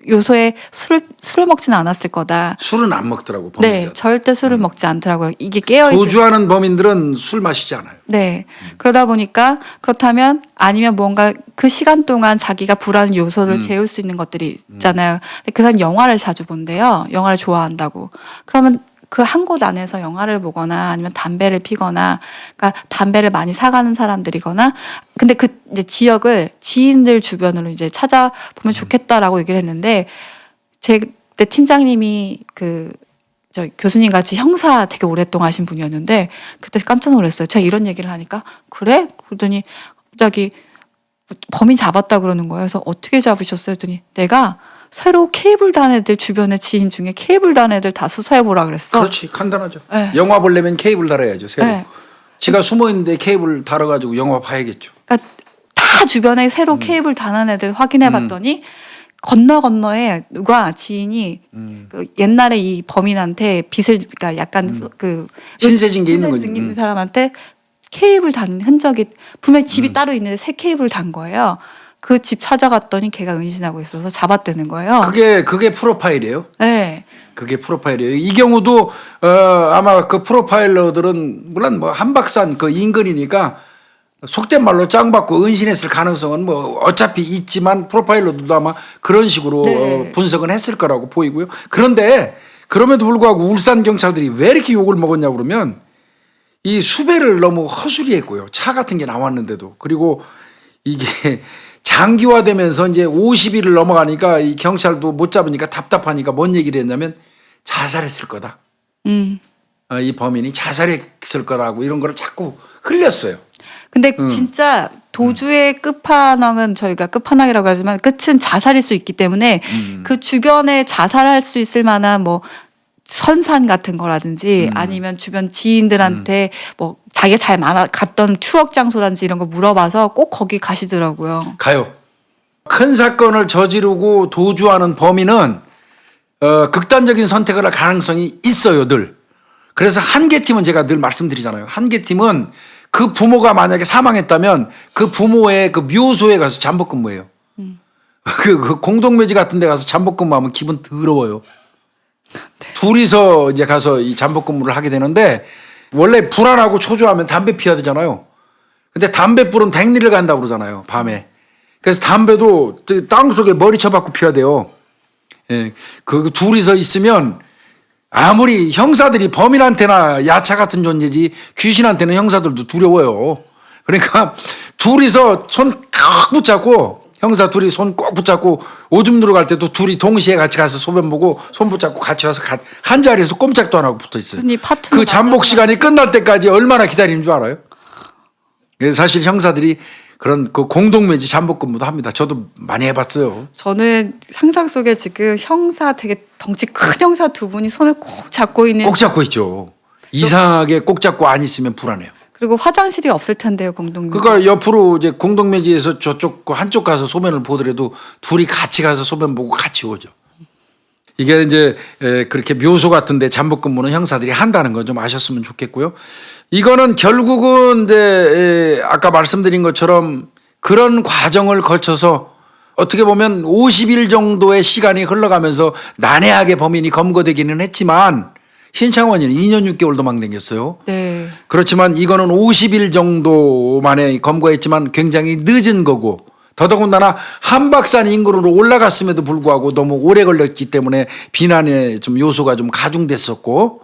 요소에 술을 먹지는 않았을 거다. 술은 안 먹더라고. 범인들. 네, 절대 술을 먹지 않더라고요. 이게 깨어 있을 도주하는 범인들은 술 마시지 않아요. 네. 그러다 보니까 그렇다면 아니면 뭔가 그 시간 동안 자기가 불안 요소를 재울 수 있는 것들이 있잖아요. 근데 그 사람 영화를 자주 본대요. 영화를 좋아한다고. 그러면 그 한 곳 안에서 영화를 보거나 아니면 담배를 피거나 그러니까 담배를 많이 사가는 사람들이거나 근데 그 이제 지역을 지인들 주변으로 이제 찾아보면 좋겠다라고 얘기를 했는데 제 그때 팀장님이 그 저 교수님 같이 형사 되게 오랫동안 하신 분이었는데 그때 깜짝 놀랐어요. 제가 이런 얘기를 하니까 그래? 그러더니 갑자기 범인 잡았다 그러는 거예요. 그래서 어떻게 잡으셨어요? 했더니 내가 새로 케이블 단 애들 주변에 지인 중에 케이블 단 애들 다 수사해 보라 그랬어. 그렇지, 간단하죠. 네. 영화 보려면 케이블 달아야죠. 새로. 네. 지가 숨어 있는데 케이블 달아가지고 영화 봐야겠죠. 그러니까 다 주변에 새로 케이블 단한 애들 확인해 봤더니 건너에 누가 지인이 그 옛날에 이 범인한테 빚을 그러니까 약간 그 신세진 게 있는 신세진 거지. 있는 사람한테 케이블 단 흔적이 분명히 집이 따로 있는데 새 케이블 단 거예요. 그 집 찾아갔더니 걔가 은신하고 있어서 잡았다는 거예요. 그게 프로파일이에요. 네. 그게 프로파일이에요. 이 경우도 아마 그 프로파일러들은 물론 뭐 한박산 그 인근이니까 속된 말로 짱받고 은신했을 가능성은 뭐 어차피 있지만 프로파일러들도 아마 그런 식으로 네. 분석은 했을 거라고 보이고요. 그런데 그럼에도 불구하고 울산 경찰들이 왜 이렇게 욕을 먹었냐 그러면 이 수배를 너무 허술히했고요. 차 같은 게 나왔는데도 그리고 이게 장기화되면서 이제 50일을 넘어가니까 이 경찰도 못 잡으니까 답답하니까 뭔 얘기를 했냐면 자살했을 거다. 이 범인이 자살했을 거라고 이런 걸 자꾸 흘렸어요. 근데 진짜 도주의 끝판왕은 저희가 끝판왕이라고 하지만 끝은 자살일 수 있기 때문에 그 주변에 자살할 수 있을 만한 뭐 선산 같은 거라든지 아니면 주변 지인들한테 뭐 자기가 잘 갔던 추억 장소라든지 이런 거 물어봐서 꼭 거기 가시더라고요. 가요. 큰 사건을 저지르고 도주하는 범인은 극단적인 선택을 할 가능성이 있어요, 늘. 그래서 한계팀은 제가 늘 말씀드리잖아요. 한계팀은 그 부모가 만약에 사망했다면 그 부모의 그 묘소에 가서 잠복근무해요. 그 공동묘지 같은 데 가서 잠복근무하면 기분 더러워요. 네. 둘이서 이제 가서 이 잠복근무를 하게 되는데 원래 불안하고 초조하면 담배 피워야 되잖아요. 근데 담배불은 백리를 간다고 그러잖아요, 밤에. 그래서 담배도 땅 속에 머리 쳐박고 피워야 돼요. 예. 그 둘이서 있으면 아무리 형사들이 범인한테나 야차 같은 존재지 귀신한테는 형사들도 두려워요. 그러니까 둘이서 손 꽉 붙잡고 형사 둘이 손 꼭 붙잡고 오줌 누러 갈 때도 둘이 동시에 같이 가서 소변 보고 손 붙잡고 같이 와서 한 자리에서 꼼짝도 안 하고 붙어 있어요. 그 잠복 시간이 끝날 때까지 얼마나 기다리는 줄 알아요? 사실 형사들이 그런 그 공동묘지 잠복 근무도 합니다. 저도 많이 해봤어요. 저는 상상 속에 지금 형사 되게 덩치 큰 형사 두 분이 손을 꼭 잡고 있는 꼭 잡고 있죠. 이상하게 꼭 잡고 안 있으면 불안해요. 그리고 화장실이 없을 텐데요, 공동묘지. 그러니까 옆으로 이제 공동묘지에서 저쪽 한쪽 가서 소변을 보더라도 둘이 같이 가서 소변 보고 같이 오죠. 이게 이제 그렇게 묘소 같은데 잠복 근무는 형사들이 한다는 건 좀 아셨으면 좋겠고요. 이거는 결국은 이제 아까 말씀드린 것처럼 그런 과정을 거쳐서 어떻게 보면 50일 정도의 시간이 흘러가면서 난해하게 범인이 검거되기는 했지만 신창원이는 2년 6개월 도망다녔어요. 네. 그렇지만 이거는 50일 정도 만에 검거했지만 굉장히 늦은 거고 더더군다나 한박산 인근으로 올라갔음에도 불구하고 너무 오래 걸렸기 때문에 비난의 좀 요소가 좀 가중됐었고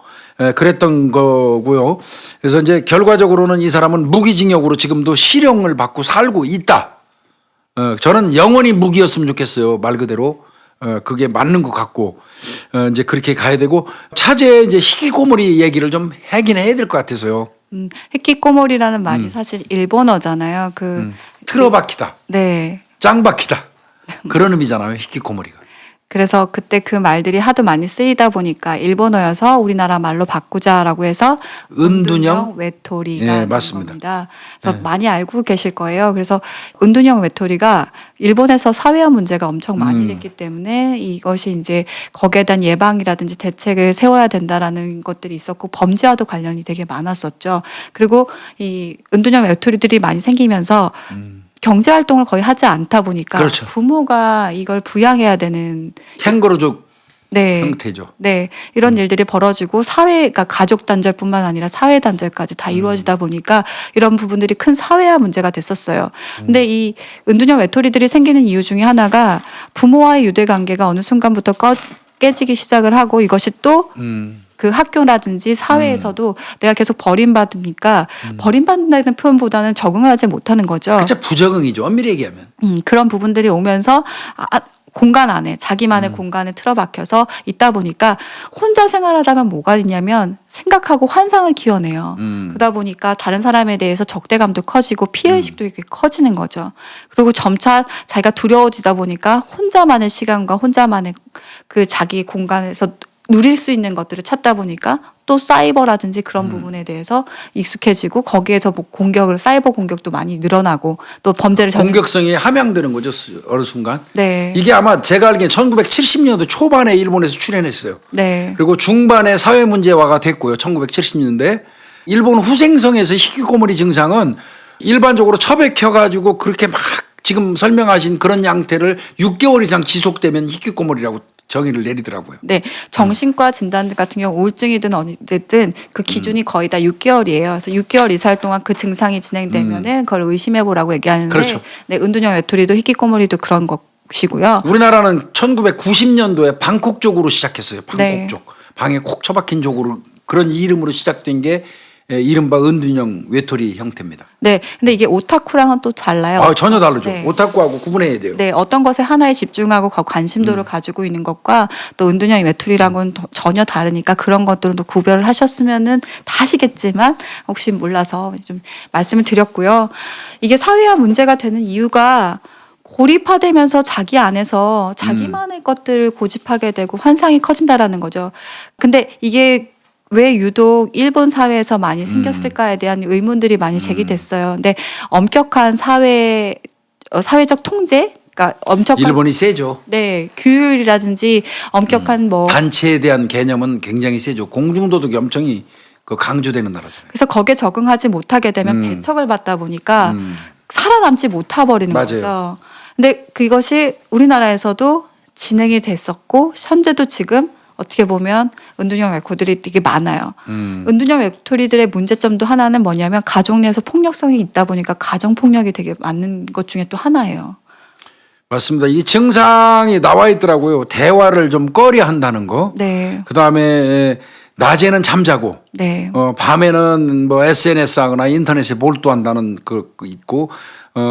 그랬던 거고요. 그래서 이제 결과적으로는 이 사람은 무기징역으로 지금도 실형을 받고 살고 있다. 저는 영원히 무기였으면 좋겠어요. 말 그대로. 그게 맞는 것 같고 이제 그렇게 가야 되고 차제에 이제 히키코모리 얘기를 좀 하긴 해야 될 것 같아서요. 히키코모리라는 말이 사실 일본어잖아요. 틀어박히다. 네. 짱박히다. 그런 의미잖아요. 히키코모리가. 그래서 그때 그 말들이 하도 많이 쓰이다 보니까 일본어여서 우리나라 말로 바꾸자라고 해서 은둔형 외톨이가 네, 된 맞습니다. 겁니다. 그래서 많이 알고 계실 거예요. 그래서 은둔형 외톨이가 일본에서 사회화 문제가 엄청 많이 됐기 때문에 이것이 이제 거기에 대한 예방이라든지 대책을 세워야 된다라는 것들이 있었고 범죄와도 관련이 되게 많았었죠. 그리고 이 은둔형 외톨이들이 많이 생기면서 경제 활동을 거의 하지 않다 보니까 그렇죠. 부모가 이걸 부양해야 되는 캥거루족 네. 형태죠. 네. 이런 일들이 벌어지고 사회가 가족 단절뿐만 아니라 사회 단절까지 다 이루어지다 보니까 이런 부분들이 큰 사회화 문제가 됐었어요. 근데 이 은둔형 외톨이들이 생기는 이유 중에 하나가 부모와의 유대 관계가 어느 순간부터 깨지기 시작을 하고 이것이 또 그 학교라든지 사회에서도 내가 계속 버림받으니까 버림받는다는 표현보다는 적응을 하지 못하는 거죠. 진짜 부적응이죠. 엄밀히 얘기하면. 그런 부분들이 오면서 공간 안에 자기만의 공간에 틀어박혀서 있다 보니까 혼자 생활하다면 뭐가 있냐면 생각하고 환상을 키워내요. 그러다 보니까 다른 사람에 대해서 적대감도 커지고 피해의식도 이렇게 커지는 거죠. 그리고 점차 자기가 두려워지다 보니까 혼자만의 시간과 혼자만의 그 자기 공간에서 누릴 수 있는 것들을 찾다 보니까 또 사이버라든지 그런 부분에 대해서 익숙해지고 거기에서 뭐 공격을 사이버 공격도 많이 늘어나고 또 범죄를 공격성이 함양되는 거죠 어느 순간. 네. 이게 아마 제가 알기에 1970년대 초반에 일본에서 출현했어요. 네. 그리고 중반에 사회 문제화가 됐고요. 1970년대 일본 후생성에서 히키코모리 증상은 일반적으로 처박혀가지고 그렇게 막 지금 설명하신 그런 양태를 6개월 이상 지속되면 히키코모리라고 정의를 내리더라고요. 네, 정신과 진단 같은 경우 우울증이든 어디든 그 기준이 거의 다 6개월이에요. 그래서 6개월 이상 동안 그 증상이 진행되면은 그걸 의심해 보라고 얘기하는데, 그렇죠. 네, 은둔형 외톨이도 히키코모리도 그런 것이고요. 우리나라는 1990년도에 방콕 쪽으로 시작했어요. 방콕 네. 쪽. 방에 콕 처박힌 쪽으로 그런 이름으로 시작된 게 이른바 은둔형 외톨이 형태입니다. 네, 근데 이게 오타쿠랑은 또 달라요. 전혀 다르죠. 네. 오타쿠하고 구분해야 돼요. 네, 어떤 것에 하나에 집중하고 관심도를 가지고 있는 것과 또 은둔형 외톨이랑은 전혀 다르니까 그런 것들은 또 구별을 하셨으면은 다 하시겠지만 혹시 몰라서 좀 말씀을 드렸고요. 이게 사회화 문제가 되는 이유가 고립화되면서 자기 안에서 자기만의 것들을 고집하게 되고 환상이 커진다라는 거죠. 근데 이게 왜 유독 일본 사회에서 많이 생겼을까에 대한 의문들이 많이 제기됐어요. 근데 엄격한 사회적 통제, 그러니까 엄격한 일본이 세죠. 네, 규율이라든지 엄격한 뭐 단체에 대한 개념은 굉장히 세죠. 공중도덕이 엄청 강조되는 나라잖아요. 그래서 거기에 적응하지 못하게 되면 배척을 받다 보니까 살아남지 못해 버리는 맞아요. 거죠. 근데 그것이 우리나라에서도 진행이 됐었고 현재도 지금 어떻게 보면 은둔형 외톨이들이 되게 많아요. 은둔형 외톨이들의 문제점도 하나는 뭐냐면 가족 내에서 폭력성이 있다 보니까 가정 폭력이 되게 많은 것 중에 또 하나예요. 맞습니다. 이 증상이 나와 있더라고요. 대화를 좀 꺼려 한다는 거. 네. 그다음에 낮에는 잠자고 네. 밤에는 뭐 SNS 하거나 인터넷에 몰두한다는 그 있고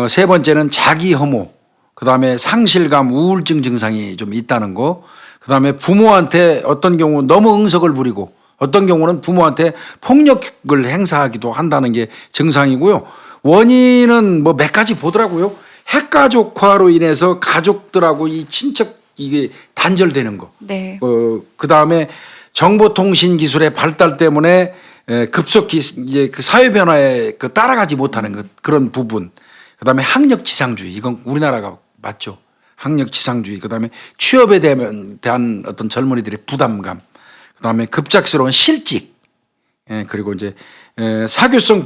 세 번째는 자기 혐오. 그다음에 상실감, 우울증 증상이 좀 있다는 거. 그다음에 부모한테 어떤 경우 너무 응석을 부리고 어떤 경우는 부모한테 폭력을 행사하기도 한다는 게 증상이고요. 원인은 뭐 몇 가지 보더라고요. 핵가족화로 인해서 가족들하고 이 친척 이게 단절되는 거. 네. 그다음에 정보통신 기술의 발달 때문에 급속히 이제 그 사회 변화에 따라가지 못하는 그런 부분. 그다음에 학력지상주의. 이건 우리나라가 맞죠. 학력지상주의, 그다음에 취업에 대한 어떤 젊은이들의 부담감, 그다음에 급작스러운 실직, 그리고 이제 사교성이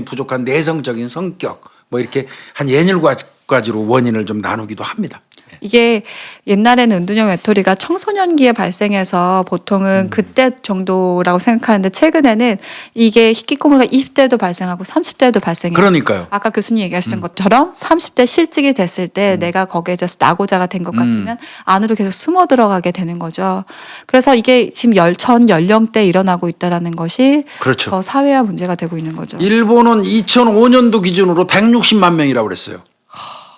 부족한 내성적인 성격, 뭐 이렇게 한 17가지로 원인을 좀 나누기도 합니다. 이게 옛날에는 은둔형 외톨이가 청소년기에 발생해서 보통은 그때 정도라고 생각하는데 최근에는 이게 히키코모리가 20대에도 발생하고 30대에도 발생해요. 그러니까요. 아까 교수님 얘기하셨던 것처럼 30대 실직이 됐을 때 내가 거기에서 낙오자가 된 것 같으면 안으로 계속 숨어 들어가게 되는 거죠. 그래서 이게 지금 전 연령대에 일어나고 있다는 것이 그렇죠. 더 사회화 문제가 되고 있는 거죠. 일본은 2005년도 기준으로 160만 명이라고 그랬어요.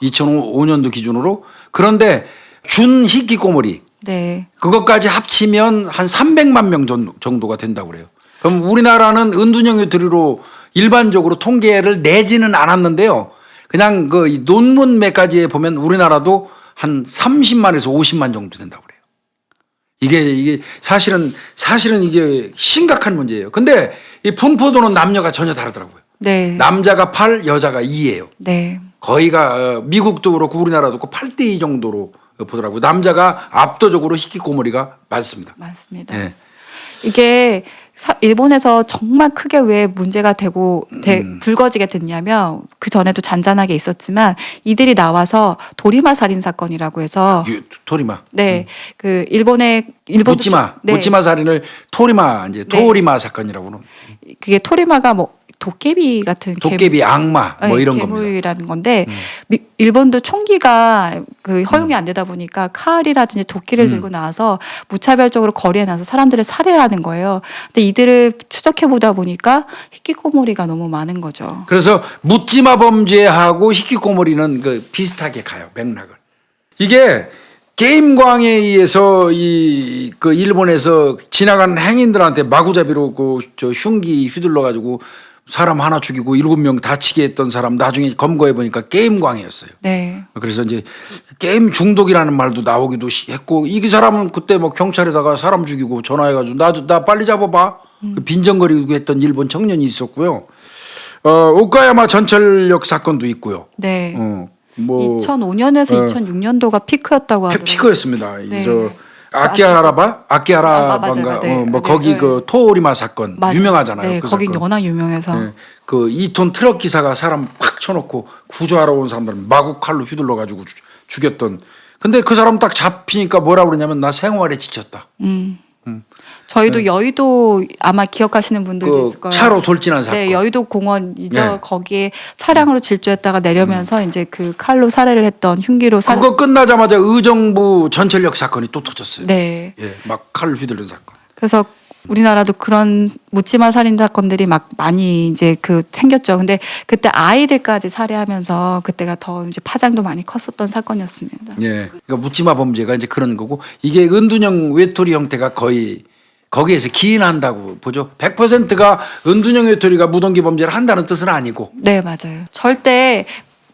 2005년도 기준으로. 그런데 준 히키코모리 네. 그것까지 합치면 한 300만 명 정도가 된다고 그래요. 그럼 우리나라는 은둔형 외톨이로 일반적으로 통계를 내지는 않았는데요. 그냥 그 논문 몇 가지에 보면 우리나라도 한 30만에서 50만 정도 된다고 그래요. 이게 사실은 이게 심각한 문제예요. 근데 이 분포도는 남녀가 전혀 다르더라고요. 네. 남자가 8, 여자가 2예요. 네. 거의가 미국도 그렇고 우리나라도 그렇고 8대2 정도로 보더라고요. 남자가 압도적으로 히키코모리가 많습니다. 맞습니다. 네. 이게 일본에서 정말 크게 왜 문제가 되고 불거지게 됐냐면 그 전에도 잔잔하게 있었지만 이들이 나와서 도리마 살인 사건이라고 해서 토리마. 네, 그 일본의 묻지마 네. 묻지마 살인을 토리마 이제 토리마 사건이라고는. 그게 토리마가 뭐 도깨비 같은 도깨비 악마 뭐 이런 겁니다. 괴물이라는 건데 일본도 총기가 그 허용이 안 되다 보니까 칼이라든지 도끼를 들고 나와서 무차별적으로 거리에 나서 사람들을 살해하는 거예요. 근데 이들을 추적해 보다 보니까 히키코모리가 너무 많은 거죠. 그래서 묻지마 범죄하고 히키코모리는 그 비슷하게 가요 맥락을. 이게 게임광에 의해서 이 그 일본에서 지나가는 행인들한테 마구잡이로 그 저 흉기 휘둘러 가지고 사람 하나 죽이고 7명 다치게 했던 사람 나중에 검거해 보니까 게임광이었어요. 네. 그래서 이제 게임 중독이라는 말도 나오기도 했고 이 사람은 그때 뭐 경찰에다가 사람 죽이고 전화해가지고 나 빨리 잡아봐 빈정거리고 했던 일본 청년이 있었고요. 오카야마 전철역 사건도 있고요. 네. 뭐 2005년에서 2006년도가 피크였다고 하더라고요. 피크였습니다. 네. 저 아키하라반가 맞아요. 네. 뭐 거기 네. 그 토오리마 사건 맞아요. 유명하잖아요. 네, 그 거긴 사건. 워낙 유명해서. 네. 그 2톤 트럭 기사가 사람 팍 쳐놓고 구조하러 온 사람들 마구 칼로 휘둘러 가지고 죽였던. 근데 그 사람 딱 잡히니까 뭐라 그러냐면 나 생활에 지쳤다. 저희도 여의도 아마 기억하시는 분들도 그 있을 거예요. 차로 돌진한 사건. 네, 여의도 공원이죠. 네. 거기에 차량으로 질주했다가 내려면서 이제 그 칼로 살해를 했던 흉기로 그거 끝나자마자 의정부 전철역 사건이 또 터졌어요. 네. 예, 막 칼을 휘두른 사건. 그래서 우리나라도 그런 묻지마 살인 사건들이 막 많이 이제 그 생겼죠. 근데 그때 아이들까지 살해하면서 그때가 더 이제 파장도 많이 컸었던 사건이었습니다. 예, 그러니까 묻지마 범죄가 이제 그런 거고 이게 은둔형 외톨이 형태가 거의 거기에서 기인한다고 보죠. 100%가 은둔형 외톨이가 무동기 범죄를 한다는 뜻은 아니고. 네, 맞아요. 절대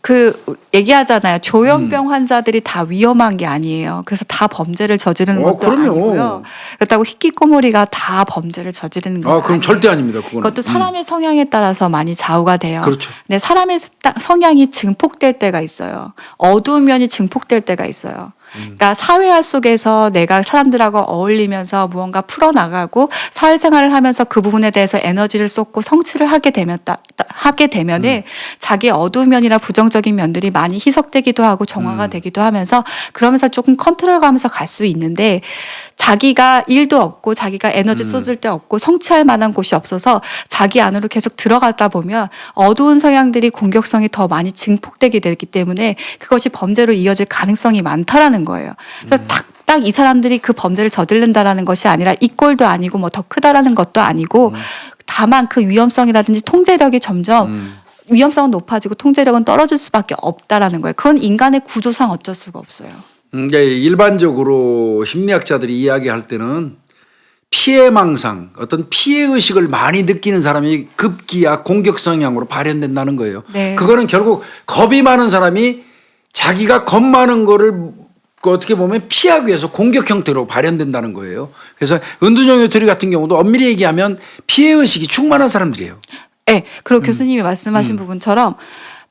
그 얘기하잖아요. 조현병 환자들이 다 위험한 게 아니에요. 그래서 다 범죄를 저지르는 것도 그럼요. 아니고요. 그렇다고 히키코모리가 다 범죄를 저지르는 건 그럼 아니에요. 절대 아닙니다. 그거는. 그것도 사람의 성향에 따라서 많이 좌우가 돼요. 그렇죠. 근데 사람의 성향이 증폭될 때가 있어요. 어두운 면이 증폭될 때가 있어요. 그러니까 사회화 속에서 내가 사람들하고 어울리면서 무언가 풀어나가고 사회생활을 하면서 그 부분에 대해서 에너지를 쏟고 성취를 하게 되면은 자기의 어두운 면이나 부정적인 면들이 많이 희석되기도 하고 정화가 되기도 하면서 그러면서 조금 컨트롤가면서 갈 수 있는데 자기가 일도 없고 자기가 에너지 쏟을 데 없고 성취할 만한 곳이 없어서 자기 안으로 계속 들어가다 보면 어두운 성향들이 공격성이 더 많이 증폭되게 되기 때문에 그것이 범죄로 이어질 가능성이 많다라는 거예요. 그래서 딱 이 사람들이 그 범죄를 저지른다라는 것이 아니라 이 꼴도 아니고 뭐 더 크다라는 것도 아니고 다만 그 위험성이라든지 통제력이 점점 위험성은 높아지고 통제력은 떨어질 수밖에 없다라는 거예요. 그건 인간의 구조상 어쩔 수가 없어요. 이제 일반적으로 심리학자들이 이야기할 때는 피해망상, 어떤 피해의식을 많이 느끼는 사람이 급기야 공격 성향으로 발현된다는 거예요. 네. 그거는 결국 겁이 많은 사람이 자기가 겁 많은 거를 그 어떻게 보면 피하기 위해서 공격 형태로 발현된다는 거예요. 그래서 은둔형 외톨이 같은 경우도 엄밀히 얘기하면 피해의식이 충만한 사람들이에요. 네, 그리고 교수님이 말씀하신 부분처럼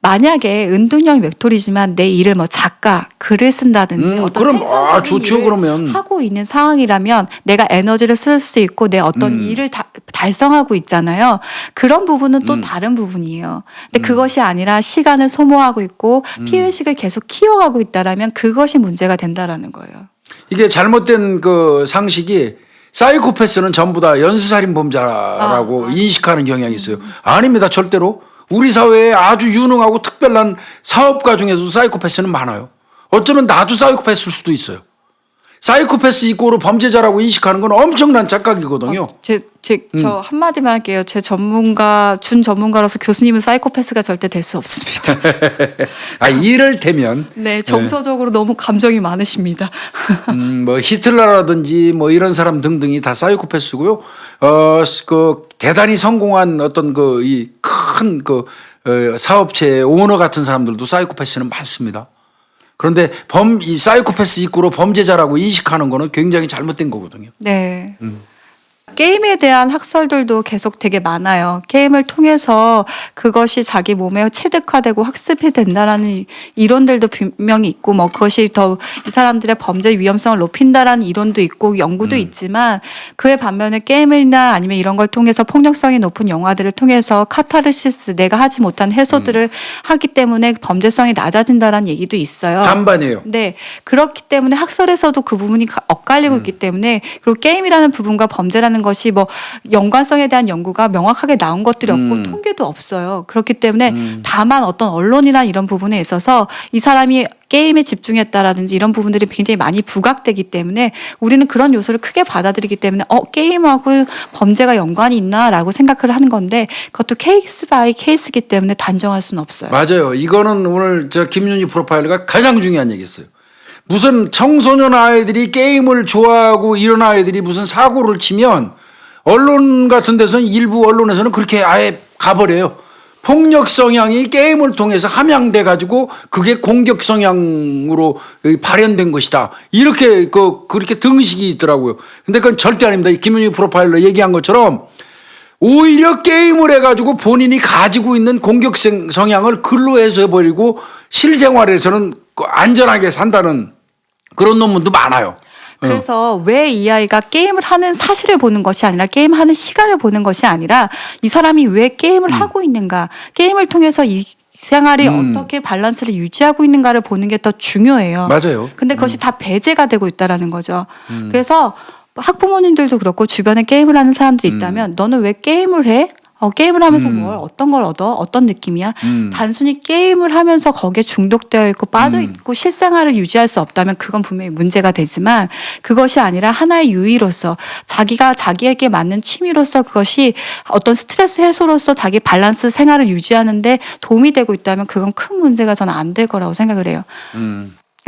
만약에 은둔형 외톨이지만 내 일을 뭐 작가, 글을 쓴다든지 어떤 그럼 생산적인 좋죠, 일을 그러면. 하고 있는 상황이라면 내가 에너지를 쓸 수 있고 내 어떤 일을 달성하고 있잖아요. 그런 부분은 또 다른 부분이에요. 근데 그것이 아니라 시간을 소모하고 있고 피해의식을 계속 키워가고 있다라면 그것이 문제가 된다라는 거예요. 이게 잘못된 그 상식이 사이코패스는 전부 다 연쇄살인범자라고 인식하는 경향이 있어요. 아닙니다. 절대로. 우리 사회에 아주 유능하고 특별한 사업가 중에서도 사이코패스는 많아요. 어쩌면 나도 사이코패스일 수도 있어요. 사이코패스 이꼬로 범죄자라고 인식하는 건 엄청난 착각이거든요. 저 한마디만 할게요. 제 준 전문가로서 교수님은 사이코패스가 절대 될 수 없습니다. 이를테면. 네, 정서적으로 너무 감정이 많으십니다. 뭐 히틀러라든지 뭐 이런 사람 등등이 다 사이코패스고요. 그 대단히 성공한 어떤 그 이 큰 그 사업체 오너 같은 사람들도 사이코패스는 많습니다. 그런데 이 사이코패스 이꼬로 범죄자라고 인식하는 거는 굉장히 잘못된 거거든요. 네. 게임에 대한 학설들도 계속 되게 많아요. 게임을 통해서 그것이 자기 몸에 체득화되고 학습이 된다라는 이론들도 분명히 있고 뭐 그것이 더 이 사람들의 범죄 위험성을 높인다라는 이론도 있고 연구도 있지만 그에 반면에 게임이나 아니면 이런 걸 통해서 폭력성이 높은 영화들을 통해서 카타르시스 내가 하지 못한 해소들을 하기 때문에 범죄성이 낮아진다라는 얘기도 있어요. 반반이에요. 네. 그렇기 때문에 학설에서도 그 부분이 엇갈리고 있기 때문에 그리고 게임이라는 부분과 범죄라는 것이 뭐 연관성에 대한 연구가 명확하게 나온 것들이 없고 통계도 없어요. 그렇기 때문에 다만 어떤 언론이나 이런 부분에 있어서 이 사람이 게임에 집중했다라든지 이런 부분들이 굉장히 많이 부각되기 때문에 우리는 그런 요소를 크게 받아들이기 때문에 게임하고 범죄가 연관이 있나라고 생각을 하는 건데 그것도 케이스 바이 케이스이기 때문에 단정할 수는 없어요. 맞아요. 이거는 오늘 저 김윤희 프로파일러가 가장 중요한 얘기였어요. 무슨 청소년 아이들이 게임을 좋아하고 이런 아이들이 무슨 사고를 치면 언론 같은 데서는 일부 언론에서는 그렇게 아예 가버려요. 폭력 성향이 게임을 통해서 함양돼 가지고 그게 공격 성향으로 발현된 것이다. 이렇게 그렇게 등식이 있더라고요. 근데 그건 절대 아닙니다. 김윤희 프로파일러 얘기한 것처럼 오히려 게임을 해가지고 본인이 가지고 있는 공격 성향을 글로 해소해버리고 실생활에서는 안전하게 산다는 그런 논문도 많아요. 그래서 왜 이 아이가 게임을 하는 사실을 보는 것이 아니라 게임하는 시간을 보는 것이 아니라 이 사람이 왜 게임을 하고 있는가, 게임을 통해서 이 생활이 어떻게 밸런스를 유지하고 있는가를 보는 게 더 중요해요. 맞아요. 근데 그것이 다 배제가 되고 있다라는 거죠. 그래서 학부모님들도 그렇고 주변에 게임을 하는 사람들이 있다면 너는 왜 게임을 해? 게임을 하면서 어떤 걸 얻어? 어떤 느낌이야? 단순히 게임을 하면서 거기에 중독되어 있고 빠져 있고 실생활을 유지할 수 없다면 그건 분명히 문제가 되지만 그것이 아니라 하나의 유의로서 자기가 자기에게 맞는 취미로서 그것이 어떤 스트레스 해소로서 자기 밸런스 생활을 유지하는데 도움이 되고 있다면 그건 큰 문제가 저는 안 될 거라고 생각을 해요.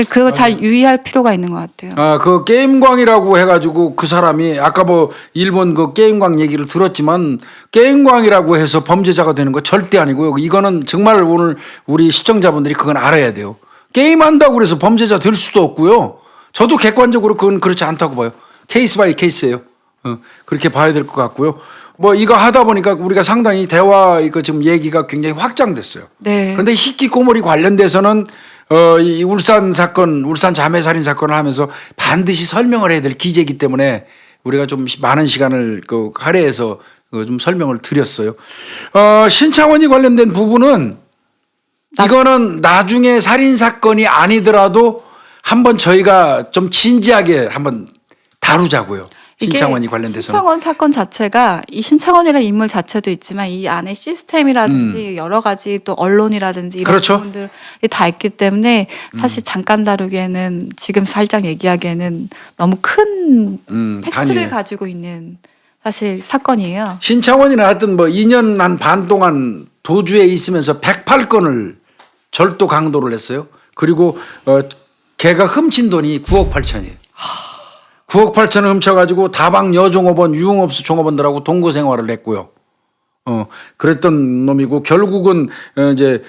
그거 잘 유의할 필요가 있는 것 같아요. 그 게임광이라고 해가지고 그 사람이 아까 뭐 일본 그 게임광 얘기를 들었지만 게임광이라고 해서 범죄자가 되는 거 절대 아니고요. 이거는 정말 오늘 우리 시청자분들이 그건 알아야 돼요. 게임한다고 그래서 범죄자 될 수도 없고요. 저도 객관적으로 그건 그렇지 않다고 봐요. 케이스 바이 케이스예요. 그렇게 봐야 될 것 같고요. 뭐 이거 하다 보니까 우리가 상당히 대화 이거 지금 얘기가 굉장히 확장됐어요. 네. 그런데 히키코모리 관련돼서는 이 울산 사건, 울산 자매 살인 사건을 하면서 반드시 설명을 해야 될 기재이기 때문에 우리가 좀 많은 시간을 할애해서 좀 설명을 드렸어요. 신창원이 관련된 부분은 이거는 나중에 살인 사건이 아니더라도 한번 저희가 좀 진지하게 한번 다루자고요. 신창원이 관련돼서. 신창원 사건 자체가 이 신창원이라는 인물 자체도 있지만 이 안에 시스템이라든지 여러 가지 또 언론이라든지 이런 그렇죠. 부분들이 다 있기 때문에 사실 잠깐 다루기에는 지금 살짝 얘기하기에는 너무 큰 팩트를 단위에. 가지고 있는 사실 사건이에요. 신창원이는 하여튼 뭐 2년 한 반 동안 도주에 있으면서 108건을 절도 강도를 했어요. 그리고 걔가 훔친 돈이 9억 8천이에요. 9억 8천을 훔쳐가지고 다방 여종업원, 유흥업소 종업원들하고 동거 생활을 했고요. 그랬던 놈이고 결국은 이제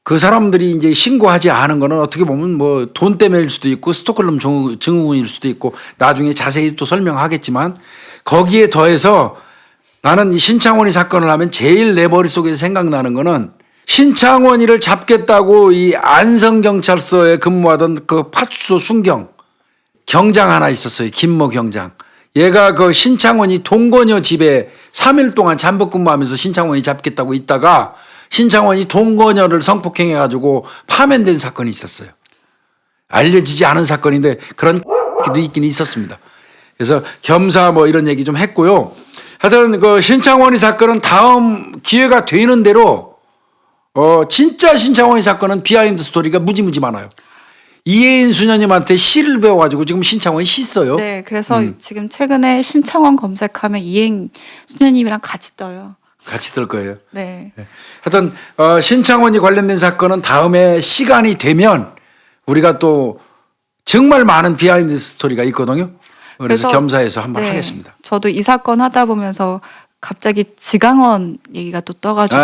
그 사람들이 이제 신고하지 않은 거는 어떻게 보면 뭐 돈 때문일 수도 있고 스톡홀름 증후군일 수도 있고 나중에 자세히 또 설명하겠지만 거기에 더해서 나는 이 신창원이 사건을 하면 제일 내 머릿속에서 생각나는 거는 신창원이를 잡겠다고 이 안성경찰서에 근무하던 그 파출소 순경 경장 하나 있었어요. 김모 경장. 얘가 그 신창원이 동거녀 집에 3일 동안 잠복 근무하면서 신창원이 잡겠다고 있다가 신창원이 동거녀를 성폭행해가지고 파면된 사건이 있었어요. 알려지지 않은 사건인데 그런 도 있긴 있었습니다. 그래서 겸사 뭐 이런 얘기 좀 했고요. 하여튼 그 신창원이 사건은 다음 기회가 되는 대로 진짜 신창원이 사건은 비하인드 스토리가 무지무지 많아요. 이혜인 수녀님한테 시를 배워가지고 지금 신창원이 시 써요. 네, 그래서 지금 최근에 신창원 검색하면 이행 수녀님이랑 같이 떠요. 같이 들 거예요. 네. 하여튼 신창원이 관련된 사건은 다음에 시간이 되면 우리가 또 정말 많은 비하인드 스토리가 있거든요. 그래서 겸사해서 한번 하겠습니다. 저도 이 사건 하다 보면서 갑자기 지강원 얘기가 또 떠가지고.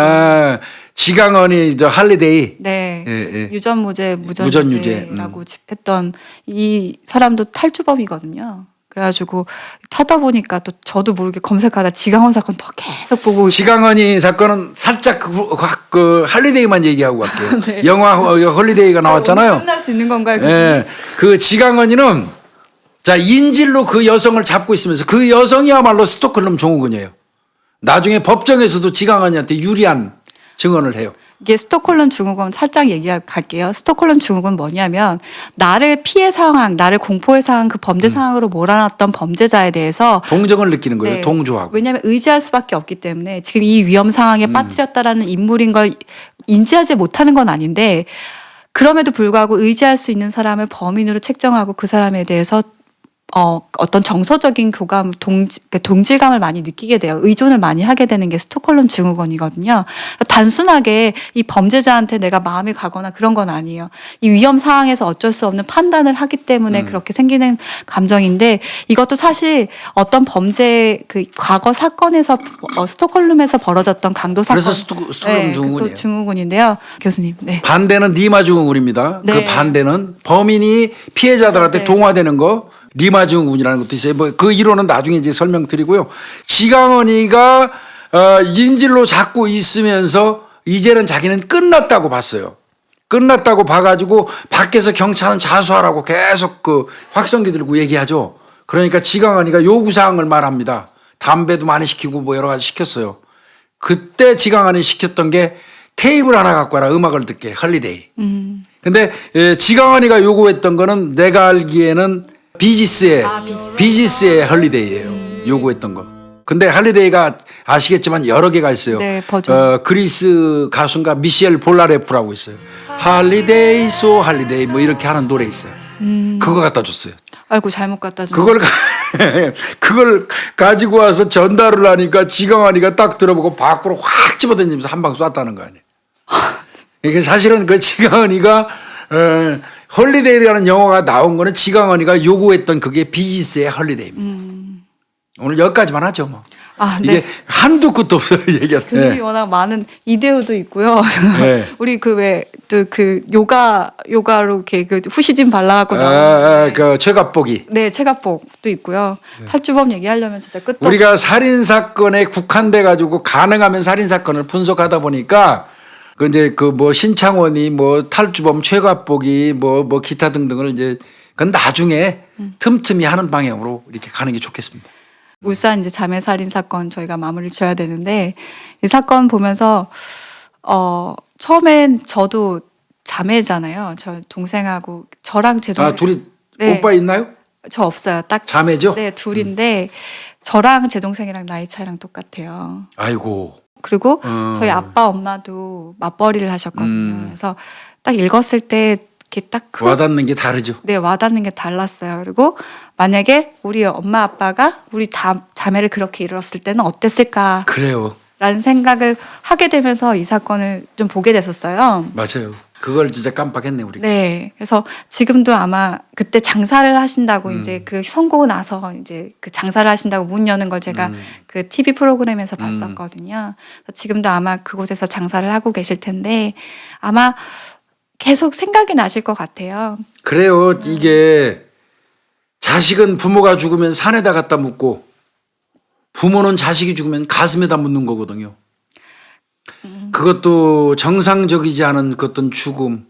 지강원이 저 할리데이. 네. 예. 유전무죄, 무전유죄라고 했던 이 사람도 탈주범이거든요. 그래가지고 타다 보니까 또 저도 모르게 검색하다 지강원 사건 더 계속 보고. 지강원이 사건은 살짝 그 할리데이만 얘기하고 갈게요. 네. 영화 홀리데이가 나왔잖아요. 끝날 수 있는 건가요? 예. 그 지강원이는 자 인질로 그 여성을 잡고 있으면서 그 여성이야말로 스톡홀름 증후군이에요. 나중에 법정에서도 지강원이한테 유리한 증언을 해요. 이게 스톡홀름 증후군 살짝 얘기할게요. 스톡홀름 증후군 뭐냐면 나를 피해 상황, 나를 공포의 상황, 그 범죄 상황으로 몰아놨던 범죄자에 대해서 동정을 느끼는 거예요. 네. 동조하고. 왜냐하면 의지할 수밖에 없기 때문에 지금 이 위험 상황에 빠뜨렸다라는 인물인 걸 인지하지 못하는 건 아닌데 그럼에도 불구하고 의지할 수 있는 사람을 범인으로 책정하고 그 사람에 대해서 어떤 정서적인 교감, 동질감을 많이 느끼게 돼요. 의존을 많이 하게 되는 게 스톡홀름 증후군이거든요. 단순하게 이 범죄자한테 내가 마음이 가거나 그런 건 아니에요. 이 위험 상황에서 어쩔 수 없는 판단을 하기 때문에 그렇게 생기는 감정인데, 이것도 사실 어떤 범죄 그 과거 사건에서 스톡홀름에서 벌어졌던 강도 사건. 그래서 스톡홀름 증후군이에요. 증후군인데요. 교수님. 네. 반대는 리마 증후군입니다. 네. 그 반대는 범인이 피해자들한테 네. 동화되는 거, 리마 증후군이라는 것도 있어요. 뭐 그 이론은 나중에 이제 설명드리고요. 지강언이가 인질로 잡고 있으면서 이제는 자기는 끝났다고 봤어요. 끝났다고 봐가지고 밖에서 경찰은 자수하라고 계속 그 확성기 들고 얘기하죠. 그러니까 지강언이가 요구사항을 말합니다. 담배도 많이 시키고 뭐 여러 가지 시켰어요. 그때 지강언이 시켰던 게 테이블 하나 갖고 와라, 음악을 듣게, 헐리데이. 근데 지강언이가 요구했던 거는 내가 알기에는 비지스의 헐리데이예요. 요구했던 거. 근데 헐리데이가 아시겠지만 여러 개가 있어요. 네, 버전. 그리스 가수인가 미셸 볼라레프라고 있어요. 헐리데이 소 헐리데이 뭐 이렇게 하는 노래 있어요. 그거 갖다 줬어요. 아이고 잘못 갖다 준. 그걸 가지고 와서 전달을 하니까 지강환이가 딱 들어보고 밖으로 확 집어던지면서 한 방 쐈다는 거 아니에요. 이게 사실은 그 지강환이가 헐리데이라는 영화가 나온 거는 지강언이가 요구했던 그게 비지스의 헐리데이입니다. 오늘 여기까지만 하죠 뭐. 아, 이게 네. 한도 끝도 없어요 얘기가. 교수님이 워낙 많은 이데오도 있고요. 네. 우리 그 왜 또 그 요가로 이렇게 그 후시딘 발라갖고 나오는 그 최갑복이. 네, 체갑복도 있고요. 탈주범 얘기하려면 진짜 끝도 우리가 살인 사건에 국한돼 가지고 가능하면 살인 사건을 분석하다 보니까 그 이제 그 뭐 신창원이 뭐 탈주범 최갑복이 뭐 기타 등등을 이제 그건 나중에 틈틈이 하는 방향으로 이렇게 가는 게 좋겠습니다. 울산 이제 자매 살인 사건 저희가 마무리를 지어야 되는데, 이 사건 보면서 처음엔 저도 자매잖아요. 저 동생하고 저랑 제 동생. 둘이 네. 오빠 있나요? 저 없어요. 딱 자매죠? 네, 둘인데 저랑 제 동생이랑 나이 차이랑 똑같아요. 아이고. 그리고 저희 아빠 엄마도 맞벌이를 하셨거든요. 그래서 딱 읽었을 때 이렇게 딱 와닿는 게 다르죠. 네, 와닿는 게 달랐어요. 그리고 만약에 우리 엄마 아빠가 우리 자매를 그렇게 잃었을 때는 어땠을까? 그래요. 라는 생각을 하게 되면서 이 사건을 좀 보게 됐었어요. 맞아요. 그걸 진짜 깜빡했네 우리가. 네. 그래서 지금도 아마 그때 장사를 하신다고 이제 그 선고 나서 이제 그 장사를 하신다고 문 여는 걸 제가 그 TV 프로그램에서 봤었거든요. 그래서 지금도 아마 그곳에서 장사를 하고 계실 텐데 아마 계속 생각이 나실 것 같아요. 그래요. 이게 자식은 부모가 죽으면 산에다 갖다 묻고 부모는 자식이 죽으면 가슴에다 묻는 거거든요. 그것도 정상적이지 않은 그 어떤 죽음.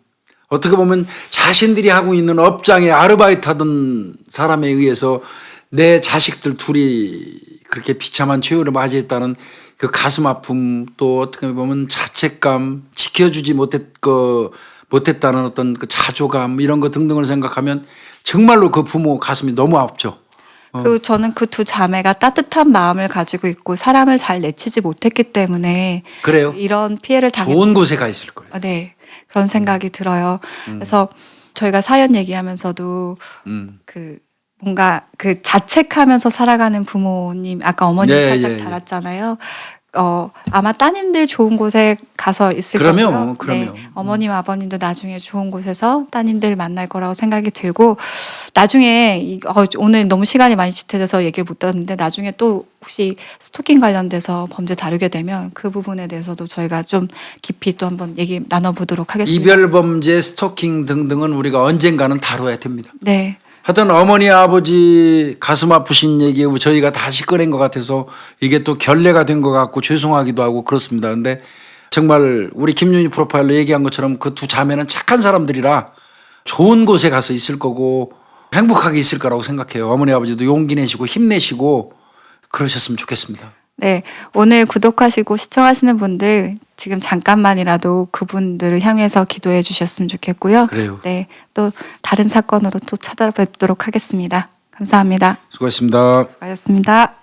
어떻게 보면 자신들이 하고 있는 업장에 아르바이트 하던 사람에 의해서 내 자식들 둘이 그렇게 비참한 최후를 맞이했다는 그 가슴 아픔, 또 어떻게 보면 자책감, 지켜주지 못했다는 어떤 그 자조감 이런 거 등등을 생각하면 정말로 그 부모 가슴이 너무 아프죠. 그리고 저는 그 두 자매가 따뜻한 마음을 가지고 있고 사람을 잘 내치지 못했기 때문에 그래요. 이런 피해를 좋은 곳에 가 있을 거예요. 네, 그런 생각이 들어요. 그래서 저희가 사연 얘기하면서도 그 뭔가 그 자책하면서 살아가는 부모님, 아까 어머님 살짝 달았잖아요. 아마 따님들 좋은 곳에 가서 있을 거고요. 그럼요. 네, 어머님, 아버님도 나중에 좋은 곳에서 따님들 만날 거라고 생각이 들고, 나중에 오늘 너무 시간이 많이 지체돼서 얘기를 못 했는데 나중에 또 혹시 스토킹 관련돼서 범죄 다루게 되면 그 부분에 대해서도 저희가 좀 깊이 또 한번 얘기 나눠보도록 하겠습니다. 이별 범죄, 스토킹 등등은 우리가 언젠가는 다뤄야 됩니다. 네. 하여튼 어머니 아버지 가슴 아프신 얘기 저희가 다시 꺼낸 것 같아서 이게 또 결례가 된 것 같고 죄송하기도 하고 그렇습니다. 근데 정말 우리 김윤희 프로파일러 얘기한 것처럼 그 두 자매는 착한 사람들이라 좋은 곳에 가서 있을 거고 행복하게 있을 거라고 생각해요. 어머니 아버지도 용기 내시고 힘내시고 그러셨으면 좋겠습니다. 네, 오늘 구독하시고 시청하시는 분들 지금 잠깐만이라도 그분들을 향해서 기도해 주셨으면 좋겠고요. 그래요. 네, 또 다른 사건으로 또 찾아뵙도록 하겠습니다. 감사합니다. 수고하셨습니다. 수고하셨습니다.